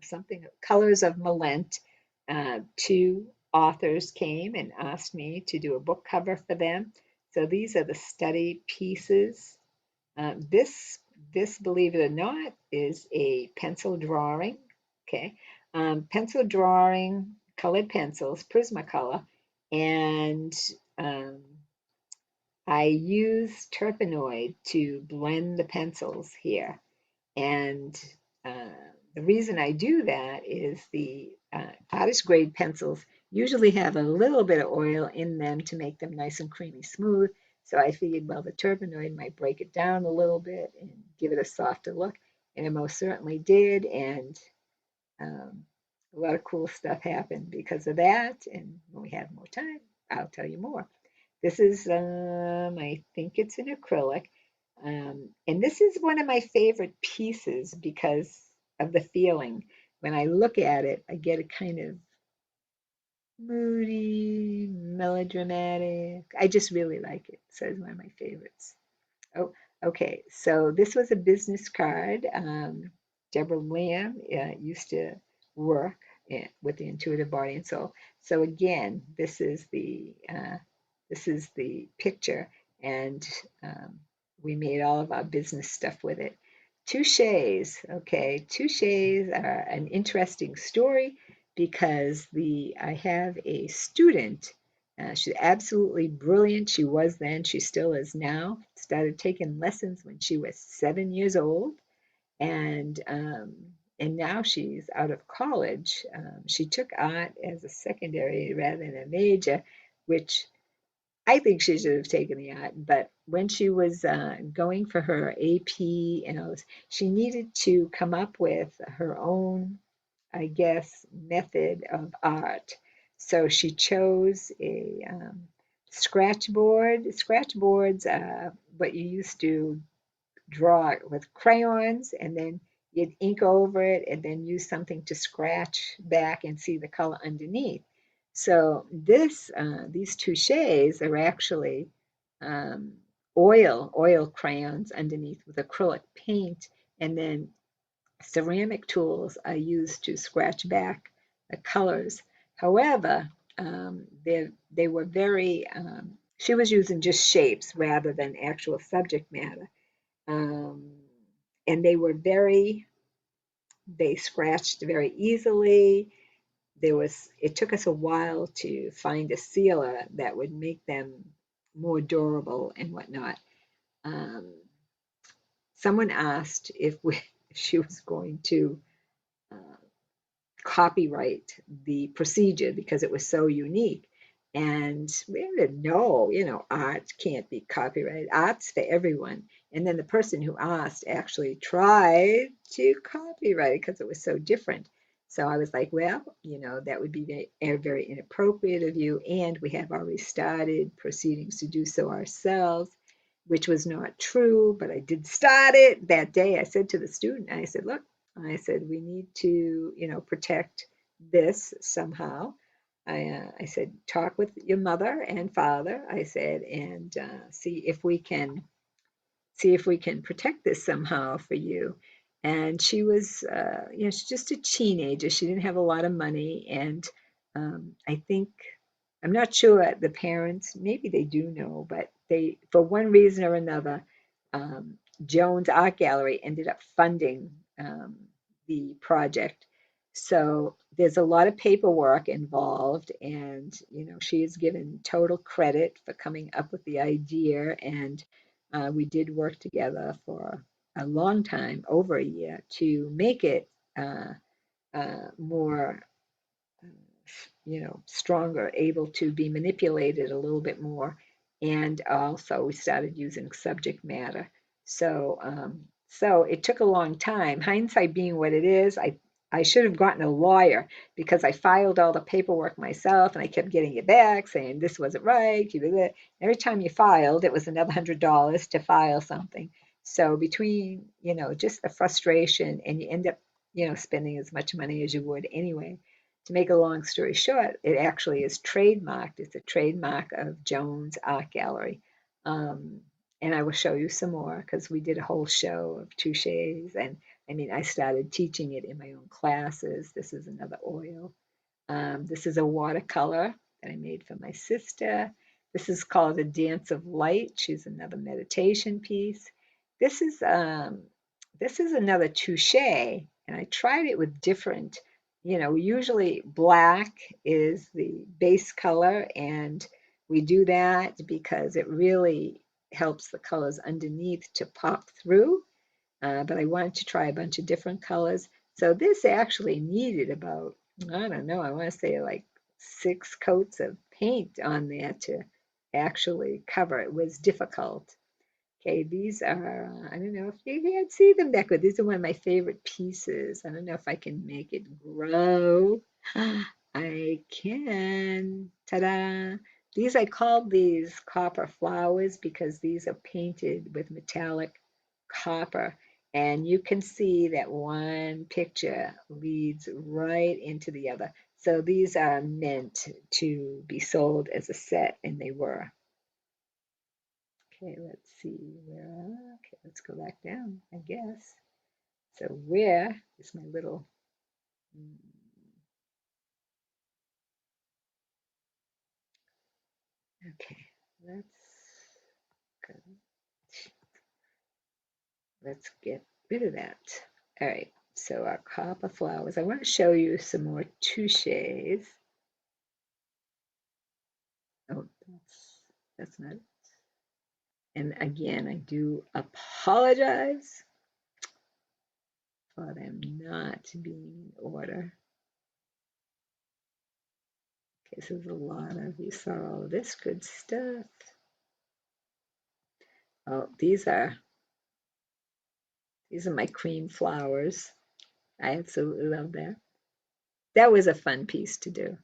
something Colors of Malent. Two authors came and asked me to do a book cover for them. So these are the study pieces. This, believe it or not, is a pencil drawing. Okay, pencil drawing, colored pencils, Prismacolor, and um, I use Turpenoid to blend the pencils here. And the reason I do that is the artist grade pencils usually have a little bit of oil in them to make them nice and creamy smooth. So I figured, well, the turbinoid might break it down a little bit and give it a softer look. And it most certainly did. And um, a lot of cool stuff happened because of that. And when we have more time, I'll tell you more. This is, I think it's an acrylic. And this is one of my favorite pieces because of the feeling. When I look at it, I get a kind of moody, melodramatic. I just really like it. So it's one of my favorites. Oh, okay. So this was a business card. Deborah Lamb used to work with the intuitive body and soul. So again, this is the picture, and we made all of our business stuff with it. Touches, okay. Touches are an interesting story because the I have a student. She's absolutely brilliant. She was then, she still is now. Started taking lessons when she was 7 years old, and um, and now she's out of college. She took art as a secondary rather than a major, which I think she should have taken the art. But when she was going for her AP, she needed to come up with her own, I guess, method of art. So she chose a scratch board. Scratch boards, what you used to draw it with crayons, and then you'd ink over it and then use something to scratch back and see the color underneath. So these touches are actually um, oil crayons underneath with acrylic paint, and then ceramic tools are used to scratch back the colors. However, they were very, she was using just shapes rather than actual subject matter. Um, and they scratched very easily. It took us a while to find a sealer that would make them more durable and whatnot. Um, Someone asked if she was going to uh, copyright the procedure because it was so unique. And we didn't know, art can't be copyrighted. Art's for everyone. And then the person who asked actually tried to copyright it because it was so different. So I was like, well, that would be very inappropriate of you. And we have already started proceedings to do so ourselves, which was not true, but I did start it that day. I said to the student, I said, look, I said, we need to, protect this somehow. I said, talk with your mother and father. I said, and see if we can protect this somehow for you. And she was, she's just a teenager. She didn't have a lot of money. And I think, I'm not sure the parents, maybe they do know, but for one reason or another, um, Joan's Art Gallery ended up funding the project. So there's a lot of paperwork involved, and she is given total credit for coming up with the idea, and we did work together for a long time, over a year, to make it more, stronger, able to be manipulated a little bit more. And also, we started using subject matter. So it took a long time. Hindsight being what it is, I should have gotten a lawyer because I filed all the paperwork myself and I kept getting it back saying this wasn't right. Every time you filed, it was another $100 to file something. So between, just the frustration, and you end up, spending as much money as you would anyway. To make a long story short, it actually is trademarked. It's a trademark of Joan's Art Gallery. Um, and I will show you some more because we did a whole show of touches. And I mean, I started teaching it in my own classes. This is another oil. This is a watercolor that I made for my sister. This is called A Dance of Light. She's another meditation piece. This is um, this is another touche, and I tried it with different. Usually black is the base color, and we do that because it really helps the colors underneath to pop through. But I wanted to try a bunch of different colors. So this actually needed about, I don't know, I want to say like 6 coats of paint on there to actually cover. It was difficult. Okay, these are, I don't know if you can't see them that good. These are one of my favorite pieces. I don't know if I can make it grow. I can. Ta-da! I called these copper flowers because these are painted with metallic copper. And you can see that one picture leads right into the other. So these are meant to be sold as a set, and they were. Okay, let's see okay, let's go back down, I guess. So where is my little, mm, okay, let's go, let's get rid of that. All right, so our copper flowers. I want to show you some more touches. Oh, that's not it. And again, I do apologize for them not being in order. Okay, so there's a lot of, you saw all this good stuff. Oh, these are my cream flowers. I absolutely love that. That was a fun piece to do.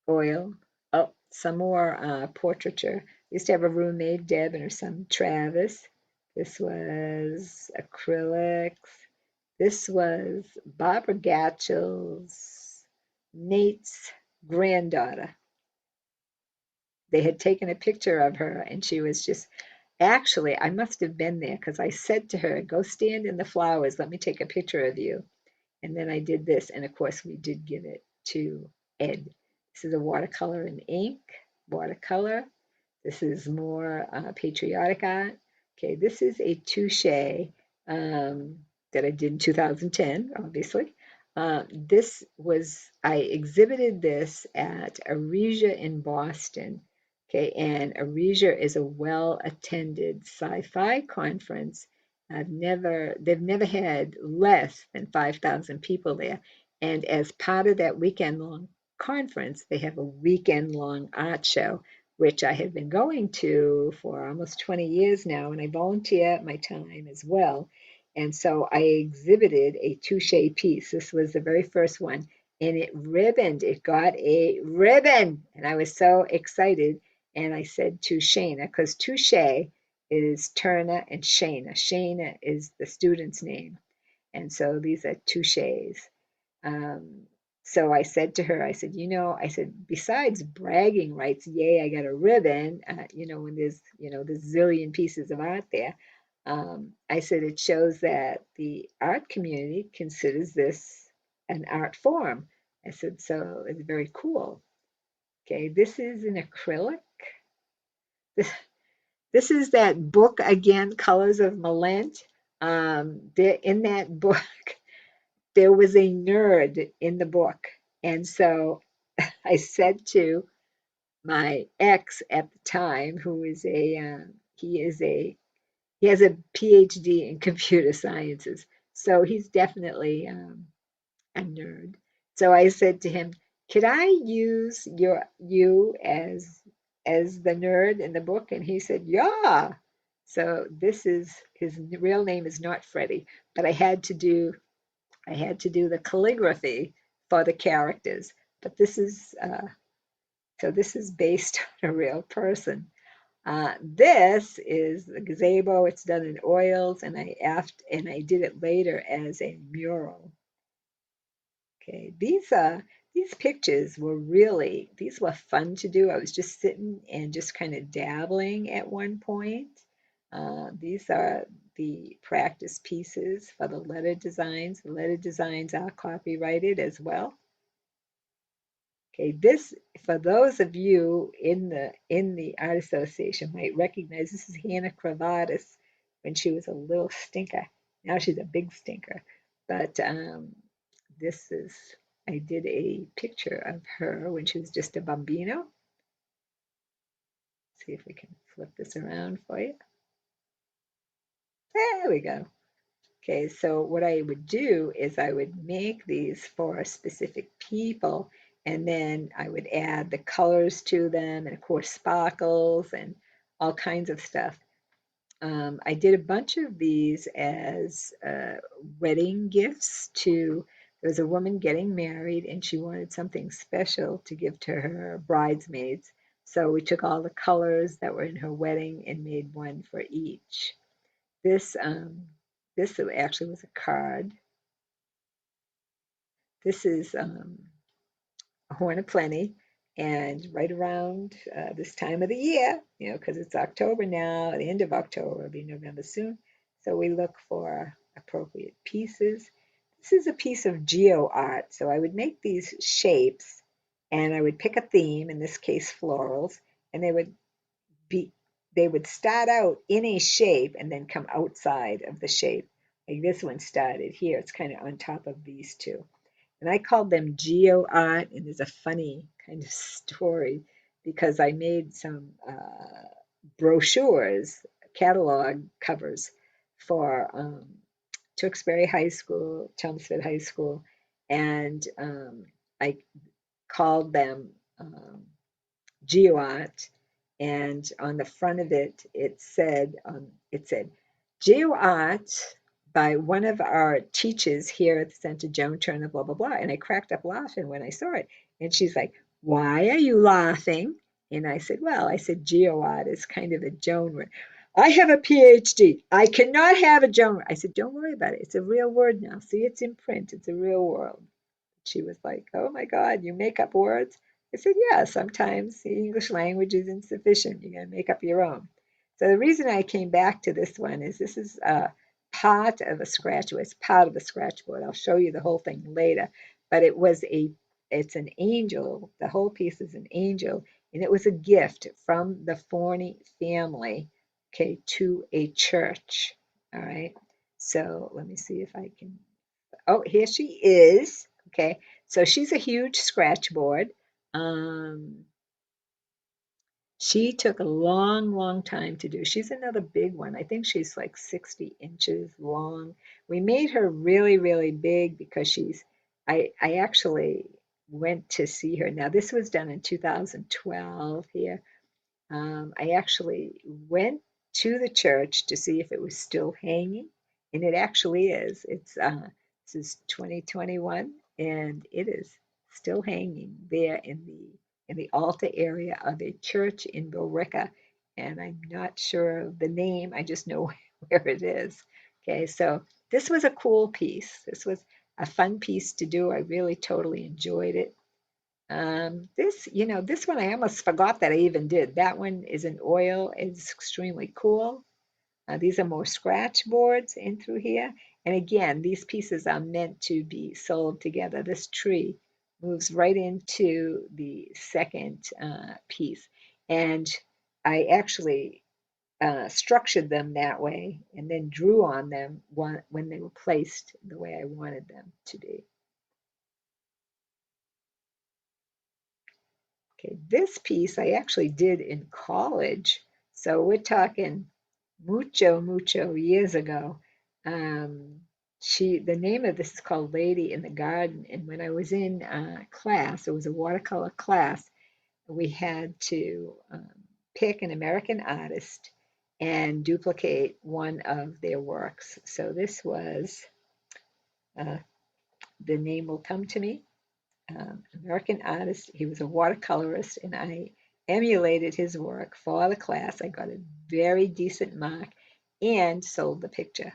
Oil. Oh, some more portraiture. I used to have a roommate, Deb, and her son Travis. This was acrylics. This was Barbara Gatchell's Nate's granddaughter. They had taken a picture of her, and she was just, actually, I must have been there because I said to her, go stand in the flowers. Let me take a picture of you. And then I did this, and of course we did give it to Ed. This is a watercolor and ink, watercolor. This is more patriotic art. Okay, this is a touche that I did in 2010, obviously. I exhibited this at Aresia in Boston. Okay, and Aresia is a well-attended sci-fi conference. They've never had less than 5,000 people there. And as part of that weekend-long conference, they have a weekend-long art show, which I have been going to for almost 20 years now, and I volunteer at my time as well. And so I exhibited a touche piece. This was the very first one, and it ribboned. It got a ribbon, and I was so excited. And I said to Shana, because touche is Turner and Shana. Shana is the student's name, and so these are touches. Um, so I said to her, I said, I said, besides bragging rights, yay, I got a ribbon, when there's zillion pieces of art there. I said, it shows that the art community considers this an art form. I said, so it's very cool. Okay, this is an acrylic. This, this is that book again, Colors of Malent. In that book, there was a nerd in the book. And so I said to my ex at the time, who is he has a PhD in computer sciences. So he's definitely a nerd. So I said to him, could I use you as the nerd in the book? And he said, yeah. So this is his real name is not Freddie, but I had to do the calligraphy for the characters. But this is based on a real person. This is the gazebo. It's done in oils, and I did it later as a mural. Okay, these pictures these were fun to do. I was just sitting and just kind of dabbling at one point. These are the practice pieces for the letter designs. The letter designs are copyrighted as well. Okay, this, for those of you in the Art Association might recognize, this is Hannah Cravatis when she was a little stinker. Now she's a big stinker. But this is, I did a picture of her when she was just a bambino. See if we can flip this around for you. There we go. Okay, so what I would do is I would make these for specific people, and then I would add the colors to them, and of course sparkles and all kinds of stuff. I did a bunch of these as wedding gifts to, there was a woman getting married and she wanted something special to give to her bridesmaids. So we took all the colors that were in her wedding and made one for each. This this actually was a card. This is a horn of plenty, and right around this time of the year, because it's October now, the end of October, it'll be November soon. So we look for appropriate pieces. This is a piece of Geo Art. So I would make these shapes and I would pick a theme, in this case florals, and be they would start out in a shape and then come outside of the shape. Like this one started here, it's kind of on top of these two. And I called them Geo Art, and there's a funny kind of story because I made some brochures, catalog covers for Tewksbury High School, Chelmsford High School, and I called them Geo Art, and on the front of it, it said Geo Art by one of our teachers here at the center, Joan Turner, blah blah blah. And I cracked up laughing when I saw it, and she's like, "Why are you laughing?" And I said, "Well, I said Geo Art is kind of a Joan word. I have a PhD. I cannot have a Joan word." I said, "Don't worry about it. It's a real word now. See, it's in print. It's a real word." She was like, "Oh my God, you make up words?" I said, "Yeah, sometimes the English language is insufficient. You got to make up your own." So the reason I came back to this one is this is part of a scratchboard. It's part of a scratchboard. I'll show you the whole thing later. But it's an angel. The whole piece is an angel, and it was a gift from the Forney family, okay, to a church. All right. So let me see if I can. Oh, here she is. Okay, so she's a huge scratchboard. Um, she took a long, long time to do. She's another big one. I think she's like 60 inches long. We made her really, really big because I actually went to see her. Now, this was done in 2012 here. I actually went to the church to see if it was still hanging, and it actually is. This is 2021, and it is still hanging there in the altar area of a church in Billerica, and I'm not sure of the name. I just know where it is. Okay, so this was a cool piece. This was a fun piece to do. I really totally enjoyed it. This one I almost forgot that I even did. That one is in oil. It's extremely cool. These are more scratch boards in through here. And again, these pieces are meant to be sold together. This tree moves right into the second piece. And I actually structured them that way and then drew on them when they were placed the way I wanted them to be. Okay, this piece I actually did in college. So we're talking mucho years ago. Um, the name of this is called Lady in the Garden. And when I was in class, it was a watercolor class, we had to pick an American artist and duplicate one of their works. So this was, uh, the name will come to me, American artist. He was a watercolorist, and I emulated his work for the class. I got a very decent mark and sold the picture.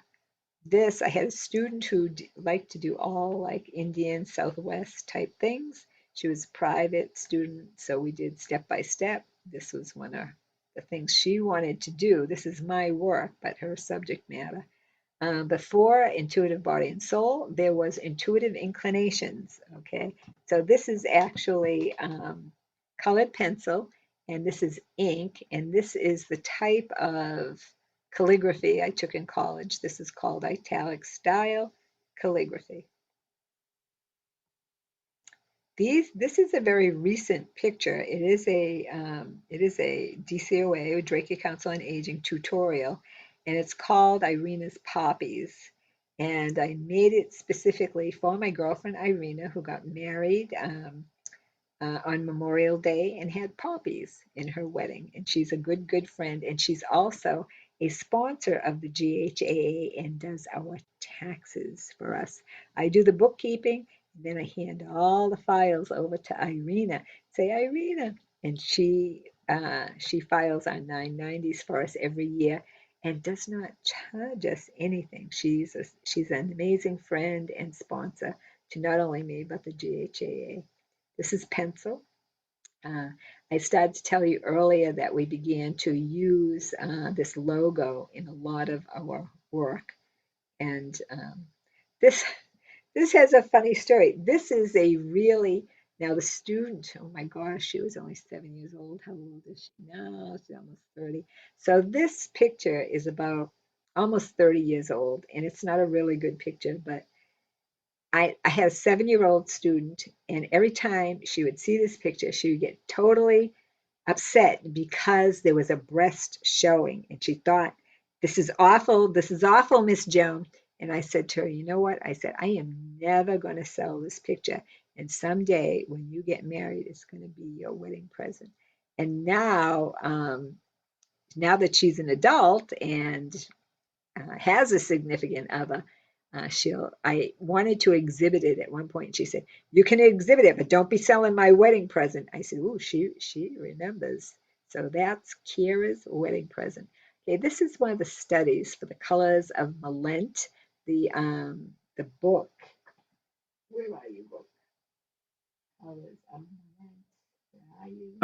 This, I had a student who liked to do all like Indian Southwest type things. She was a private student, so we did step by step. This was one of the things she wanted to do. This is my work, but her subject matter. Before Intuitive Body and Soul, there was Intuitive Inclinations. Okay, so this is actually colored pencil, and this is ink, and this is the type of calligraphy I took in college. This is called Italic style calligraphy. This is a very recent picture. It is a DCOA, Drake Council on Aging tutorial, and it's called Irina's Poppies. And I made it specifically for my girlfriend Irina, who got married on Memorial Day and had poppies in her wedding. And she's a good friend. And she's also a sponsor of the GHAA and does our taxes for us. I do the bookkeeping, and then I hand all the files over to Irina. Say, Irina, and she files our 990s for us every year and does not charge us anything. She's an amazing friend and sponsor to not only me but the GHAA. This is pencil. Uh, I started to tell you earlier that we began to use this logo in a lot of our work. And this this has a funny story. This is a really, now the student, oh my gosh, she was only 7 years old. How old is she now? She's almost 30. So this picture is about almost 30 years old, and it's not a really good picture, but I had a 7 year old student, and every time she would see this picture, she would get totally upset because there was a breast showing. And she thought, this is awful, Miss Joan. And I said to her, you know what? I said, I am never going to sell this picture. And someday when you get married, it's going to be your wedding present. And now that she's an adult and has a significant other, I wanted to exhibit it at one point. And she said, "You can exhibit it, but don't be selling my wedding present." I said, "Ooh, she remembers." So that's Kira's wedding present. Okay, this is one of the studies for the colors of Malent, the book. Where are you, book? Colors of Malent. Where are you?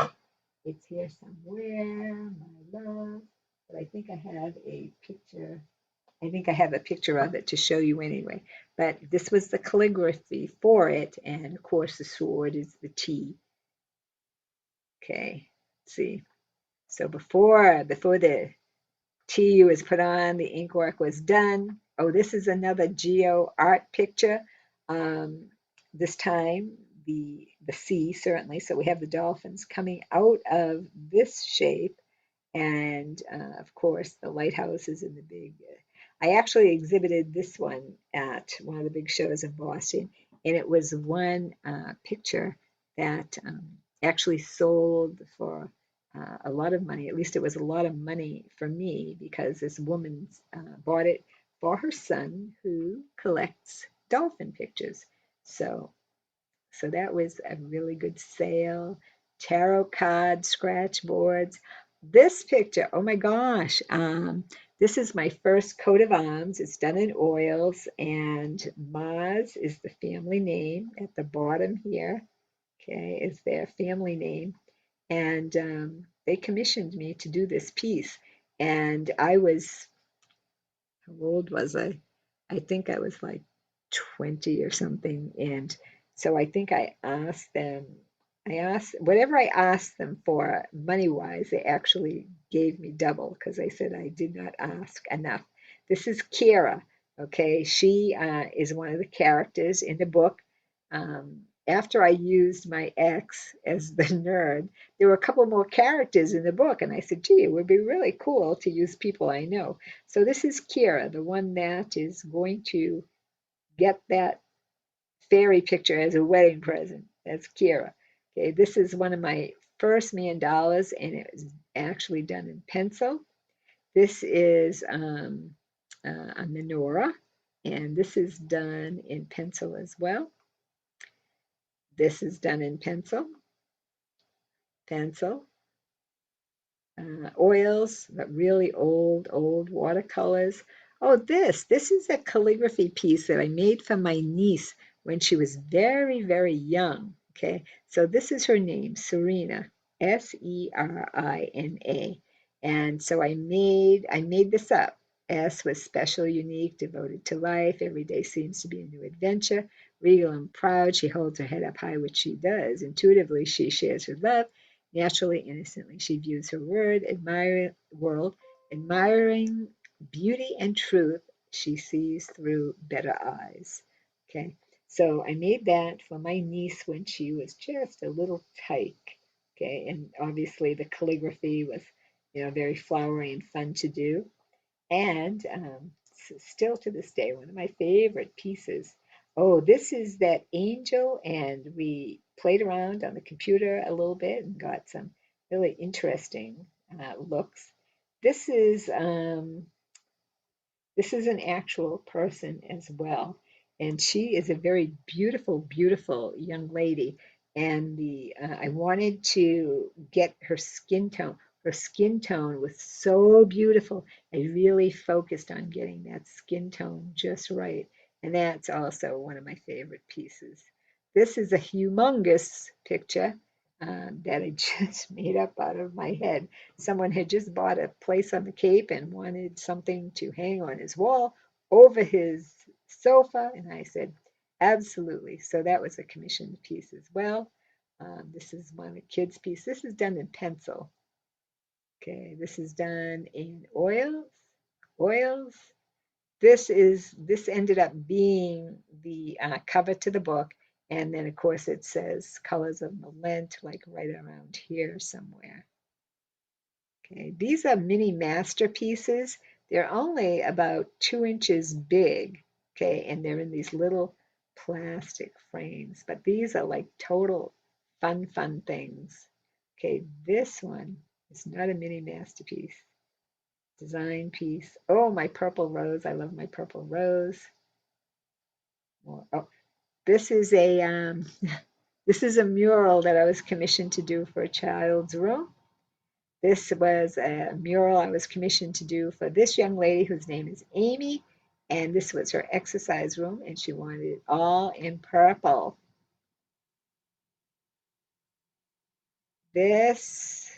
It's here somewhere, my love. But I think I have a picture. I think I have a picture of it to show you anyway. But this was the calligraphy for it, and of course the sword is the T. Okay, see. So before the T was put on, the ink work was done. Oh, this is another Geo Art picture. Um, this time the sea certainly. So we have the dolphins coming out of this shape, and of course the lighthouses and the big. I actually exhibited this one at one of the big shows in Boston, and it was one picture that actually sold for a lot of money. At least it was a lot of money for me because this woman bought it for her son who collects dolphin pictures. So so that was a really good sale. Tarot cards, scratch boards. This picture, oh my gosh, this is my first coat of arms. It's done in oils, and Maz is the family name at the bottom here. Okay, is their family name. And they commissioned me to do this piece. And I was, how old was I? I think I was like 20 or something. And so I think I asked, whatever I asked them for money wise, they actually gave me double because I said I did not ask enough. This is Kira. Okay. She is one of the characters in the book. After I used my ex as the nerd, there were a couple more characters in the book. And I said, gee, it would be really cool to use people I know. So this is Kira, the one that is going to get that fairy picture as a wedding present. That's Kira. Okay, this is one of my first mandalas, and it was actually done in pencil. This is a menorah, and this is done in pencil as well. This is done in pencil, oils, but really old watercolors. Oh, this is a calligraphy piece that I made for my niece when she was very young. Okay, so this is her name, Serena, Serina. And so I made this up. S was special, unique, devoted to life. Every day seems to be a new adventure. Regal and proud, she holds her head up high, which she does. Intuitively, she shares her love. Naturally, innocently, she views her world, admiring beauty and truth. She sees through better eyes. Okay, so I made that for my niece when she was just a little tyke. Okay, and obviously the calligraphy was, very flowery and fun to do. And still to this day, one of my favorite pieces. Oh, this is that angel, and we played around on the computer a little bit and got some really interesting looks. This is this is an actual person as well. And she is a very beautiful, beautiful young lady. And the I wanted to get her skin tone. Her skin tone was so beautiful. I really focused on getting that skin tone just right. And that's also one of my favorite pieces. This is a humongous picture that I just made up out of my head. Someone had just bought a place on the Cape and wanted something to hang on his wall over his sofa. And I said, absolutely. So that was a commissioned piece as well. This is one of the kids' piece. This is done in pencil. Okay, this is done in oils. Oils. This ended up being the cover to the book, and then of course it says Colors of Lent, like right around here somewhere. Okay, these are mini masterpieces. They're only about 2 inches big, okay, and they're in these little plastic frames. But these are like total fun, fun things. Okay, this one is not a mini masterpiece. Design piece. Oh, my purple rose. I love my purple rose. Oh, this is a this is a mural that I was commissioned to do for a child's room. This was a mural I was commissioned to do for this young lady whose name is Amy, and this was her exercise room, and she wanted it all in purple. This,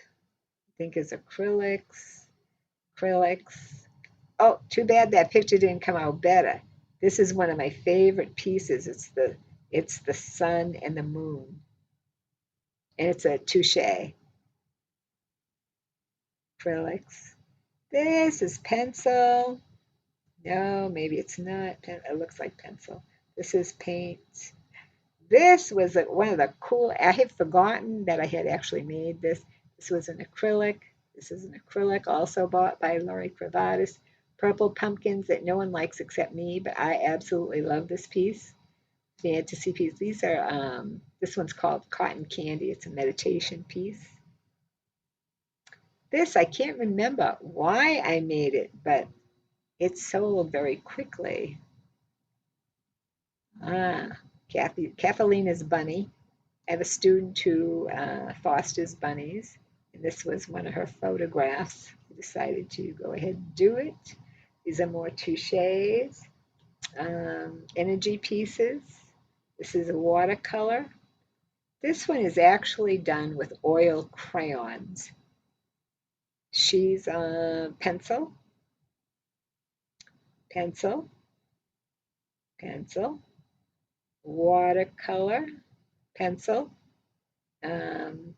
I think, is acrylics. Acrylics. Oh, too bad that picture didn't come out better. This is one of my favorite pieces. It's the sun and the moon, and it's a touche acrylics. This is pencil. No, maybe it's not. It looks like pencil. This is paint. This was one of the cool, I had forgotten that I had actually made this. This was an acrylic. This is an acrylic also bought by Laurie Cravatis. Purple pumpkins that no one likes except me, but I absolutely love this piece. Fantasy piece. These are, this one's called Cotton Candy. It's a meditation piece. This, I can't remember why I made it, but it sold very quickly. Ah, Kathalina's bunny. I have a student who fosters bunnies, and this was one of her photographs. I decided to go ahead and do it. These are more touches, energy pieces. This is a watercolor. This one is actually done with oil crayons. She's pencil, pencil, pencil, watercolor, pencil.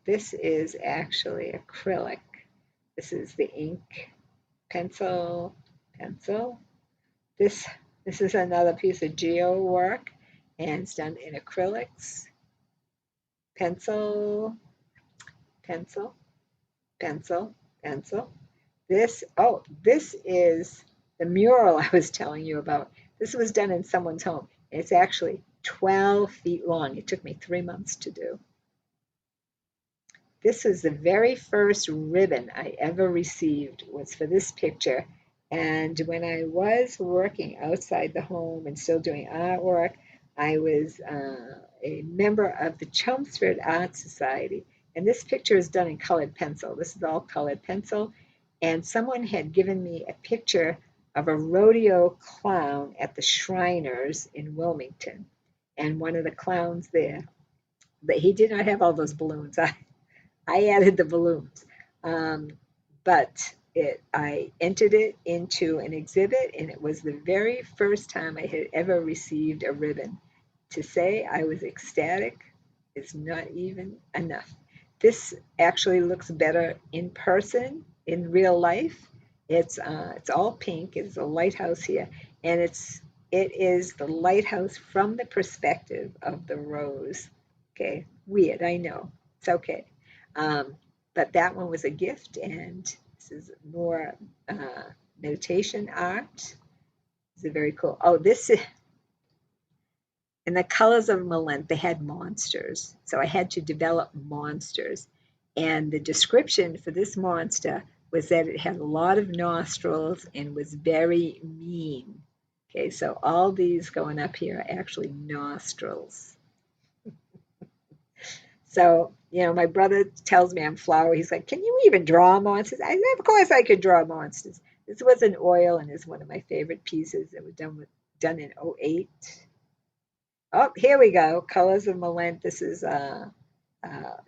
This is actually acrylic. This is the ink, pencil, pencil. This this is another piece of geo work, and it's done in acrylics, pencil, pencil, pencil, pencil. This is the mural I was telling you about. This was done in someone's home. It's actually 12 feet long. It took me 3 months to do. This is the very first ribbon I ever received was for this picture. And when I was working outside the home and still doing artwork, I was a member of the Chelmsford Art Society. And this picture is done in colored pencil. This is all colored pencil. And someone had given me a picture of a rodeo clown at the Shriners in Wilmington. And one of the clowns there, but he did not have all those balloons. I added the balloons. Um, but I entered it into an exhibit, and it was the very first time I had ever received a ribbon. To say I was ecstatic is not even enough. This actually looks better in person, in real life. It's all pink. It's a lighthouse here, and it is the lighthouse from the perspective of the rose. Okay, weird, I know. It's okay. Um, but that one was a gift, and this is more meditation art. This is very cool. Oh, in the colors of Malent, they had monsters. So I had to develop monsters. And the description for this monster was that it had a lot of nostrils and was very mean. Okay, so all these going up here are actually nostrils. So, my brother tells me I'm flower. He's like, can you even draw monsters? I said, of course I could draw monsters. This was an oil and is one of my favorite pieces that was done in '08. Oh, here we go. Colors of Malent. This is a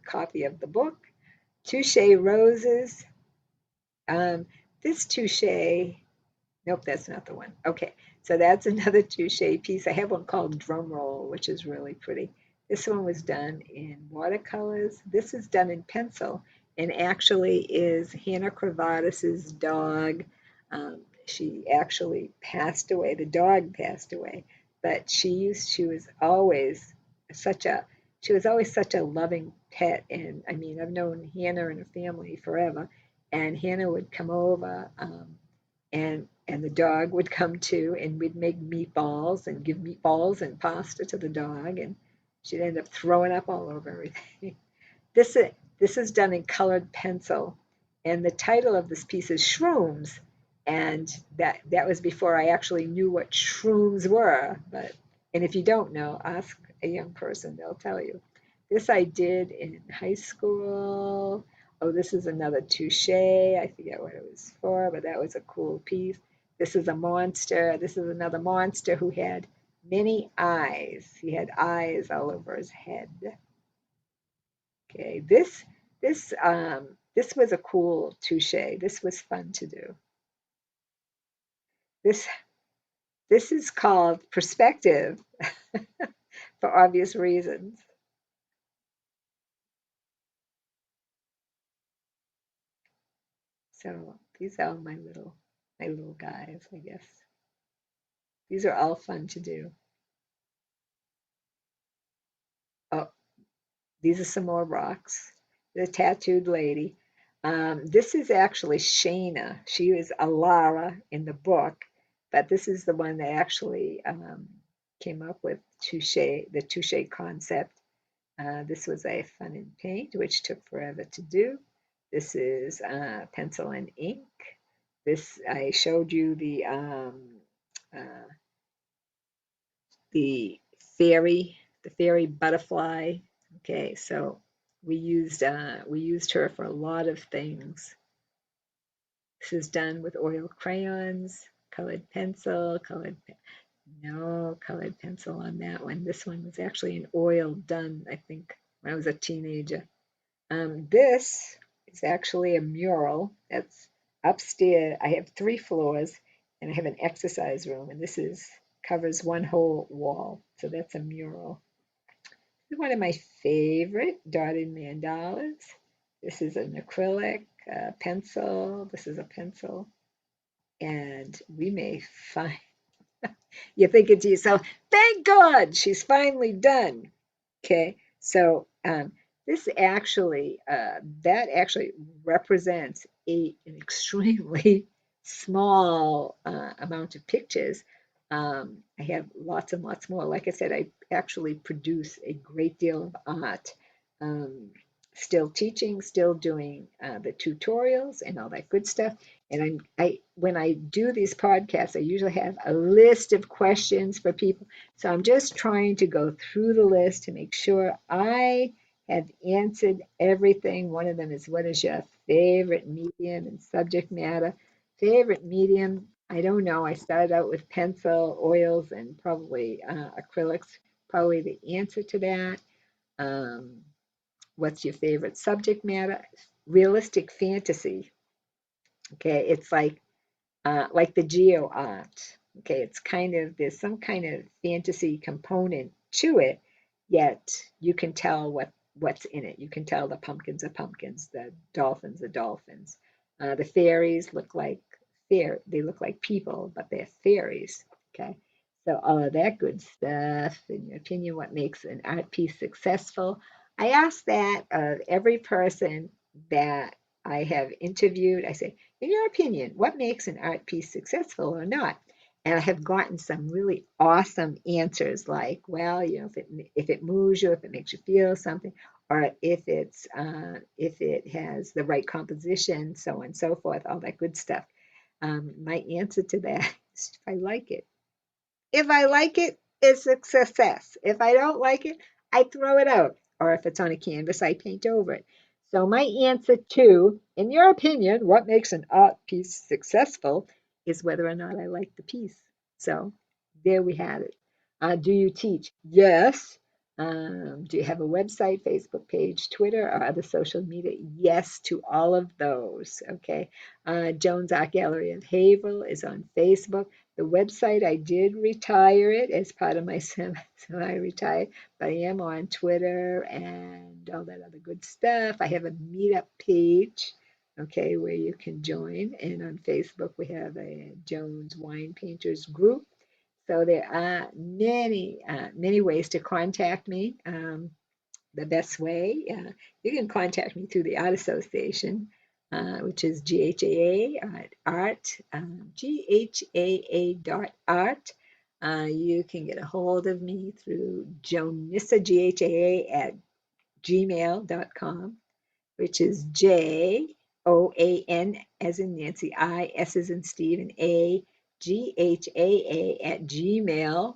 copy of the book. Touche Roses. Um, this Touche, nope, that's not the one. Okay, so that's another Touche piece. I have one called Drum Roll, which is really pretty. This one was done in watercolors. This is done in pencil and actually is Hannah Cravatis's dog. She actually passed away. The dog passed away, but she was always such a loving pet. And I mean, I've known Hannah and her family forever, and Hannah would come over, and the dog would come too, and we'd make meatballs and give meatballs and pasta to the dog, and she'd end up throwing up all over everything. This is this is done in colored pencil, and the title of this piece is Shrooms, and that was before I actually knew what shrooms were. And if you don't know, ask a young person; they'll tell you. This I did in high school. Oh, this is another touche. I forget what it was for, but that was a cool piece. This is a monster. This is another monster who had many eyes. He had eyes all over his head. Okay, this was a cool touche. This was fun to do. This this is called perspective for obvious reasons. So these are my little guys, I guess. These are all fun to do. Oh, these are some more rocks. The tattooed lady. This is actually Shayna. She was Alara in the book, but this is the one that actually came up with the touche concept. This was a fun and paint, which took forever to do. This is pencil and ink. This I showed you uh, the the fairy butterfly. Okay, so we used her for a lot of things. This is done with oil crayons, colored pencil, no colored pencil on that one. This one was actually an oil done, I think, when I was a teenager. This is actually a mural that's upstairs. I have 3 floors and I have an exercise room, and this is covers one whole wall. So that's a mural. This is one of my favorite dotted mandalas. This is an acrylic pencil. This is a pencil. And we may find, you're thinking to yourself, thank God she's finally done. Okay, so this actually, that actually represents an extremely small amount of pictures. I have lots and lots more. Like I said, I actually produce a great deal of art. Um, Still teaching, still doing the tutorials and all that good stuff. And when I do these podcasts, I usually have a list of questions for people. So I'm just trying to go through the list to make sure I have answered everything. One of them is, what is your favorite medium and subject matter? Favorite medium? I don't know. I started out with pencil, oils, and probably acrylics. Probably the answer to that. Um, what's your favorite subject matter? Realistic fantasy. Okay, it's like the Geo Art. Okay, it's kind of there's some kind of fantasy component to it, yet you can tell what's in it. You can tell the pumpkins are pumpkins, the dolphins are dolphins. The fairies look like they look like people, but they're fairies. Okay, so all of that good stuff. In your opinion, what makes an art piece successful? I ask that of every person that I have interviewed. I say, in your opinion, what makes an art piece successful or not? And I have gotten some really awesome answers like, well, if it moves you, if it makes you feel something, or if it has the right composition, so on and so forth, all that good stuff. My answer to that is if I like it. If I like it, it's a success. If I don't like it, I throw it out. Or if it's on a canvas, I paint over it. So my answer to, in your opinion, what makes an art piece successful is whether or not I like the piece. So there we have it. Do you teach? Yes. Do you have a website, Facebook page, Twitter, or other social media? Yes to all of those. Okay. Jones Art Gallery of Haverhill is on Facebook. The website, I did retire it as part of my semi-retired, but I am on Twitter and all that other good stuff. I have a meetup page, okay, where you can join. And on Facebook, we have a Jones Wine Painters group. So there are many ways to contact me. The best way, you can contact me through the Art Association, which is GHAA Art, GHAA.art. You can get a hold of me through Jonissa, GHAA at gmail.com, which is JOAN as in Nancy, I, S as in Steve, and A, GHAA at gmail.com.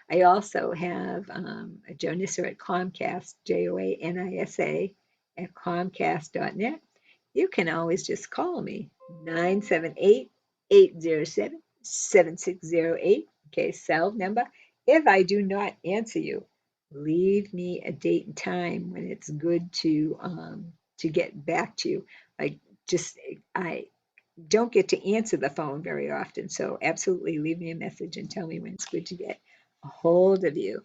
I also have a Jonissa at Comcast, JOANISA at Comcast.net. You can always just call me, 978-807-7608. Okay, cell number. If I do not answer you, leave me a date and time when it's good to get back to you. Like just I don't get to answer the phone very often, so absolutely leave me a message and tell me when it's good to get a hold of you.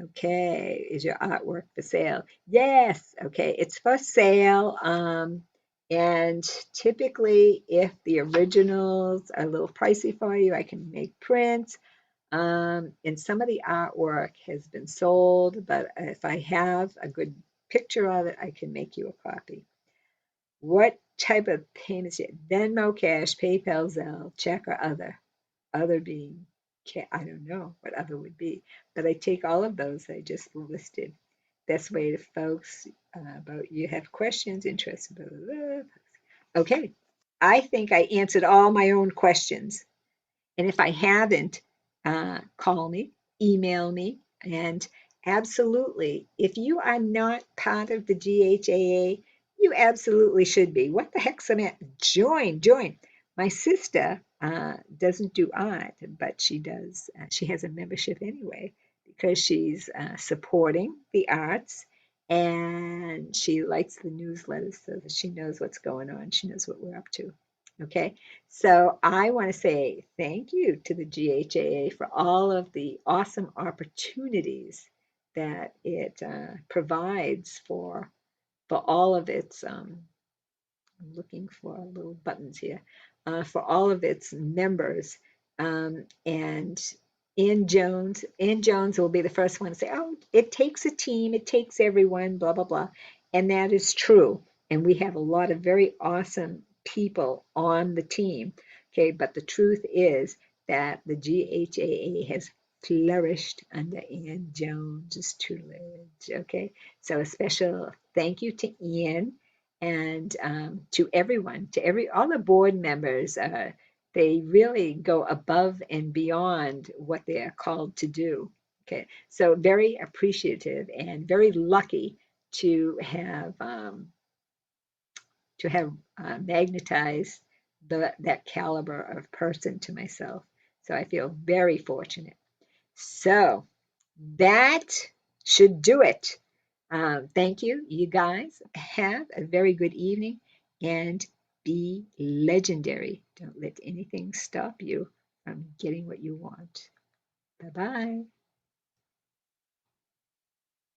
Okay, is your artwork for sale? Yes. Okay, it's for sale. And typically, if the originals are a little pricey for you, I can make prints. And some of the artwork has been sold, but if I have a good picture of it, I can make you a copy. What type of payments? Venmo, cash, PayPal, Zelle, check, or other? Other being, I don't know what other would be, but I take all of those I just listed. Best way to folks about you have questions, interests, blah, blah, blah. Okay, I think I answered all my own questions. And if I haven't, call me, email me, and absolutely, if you are not part of the GHAA, you absolutely should be. What the heck's the matter? Join, join. My sister doesn't do art, but she does. She has a membership anyway because she's supporting the arts and she likes the newsletters so that she knows what's going on. She knows what we're up to. Okay. So I want to say thank you to the GHAA for all of the awesome opportunities that it provides for all of its I'm looking for little buttons here, for all of its members. And Ann Jones will be the first one to say, oh, it takes a team, it takes everyone, blah, blah, blah. And that is true. And we have a lot of very awesome people on the team. Okay, but the truth is that the GHAA has flourished under Ann Jones's tutelage. Okay, so a special thank you to Ian and to everyone, to all the board members. They really go above and beyond what they are called to do. Okay, so very appreciative and very lucky to have magnetized that caliber of person to myself. So I feel very fortunate. So that should do it. Thank you. You guys have a very good evening and be legendary. Don't let anything stop you from getting what you want. Bye bye.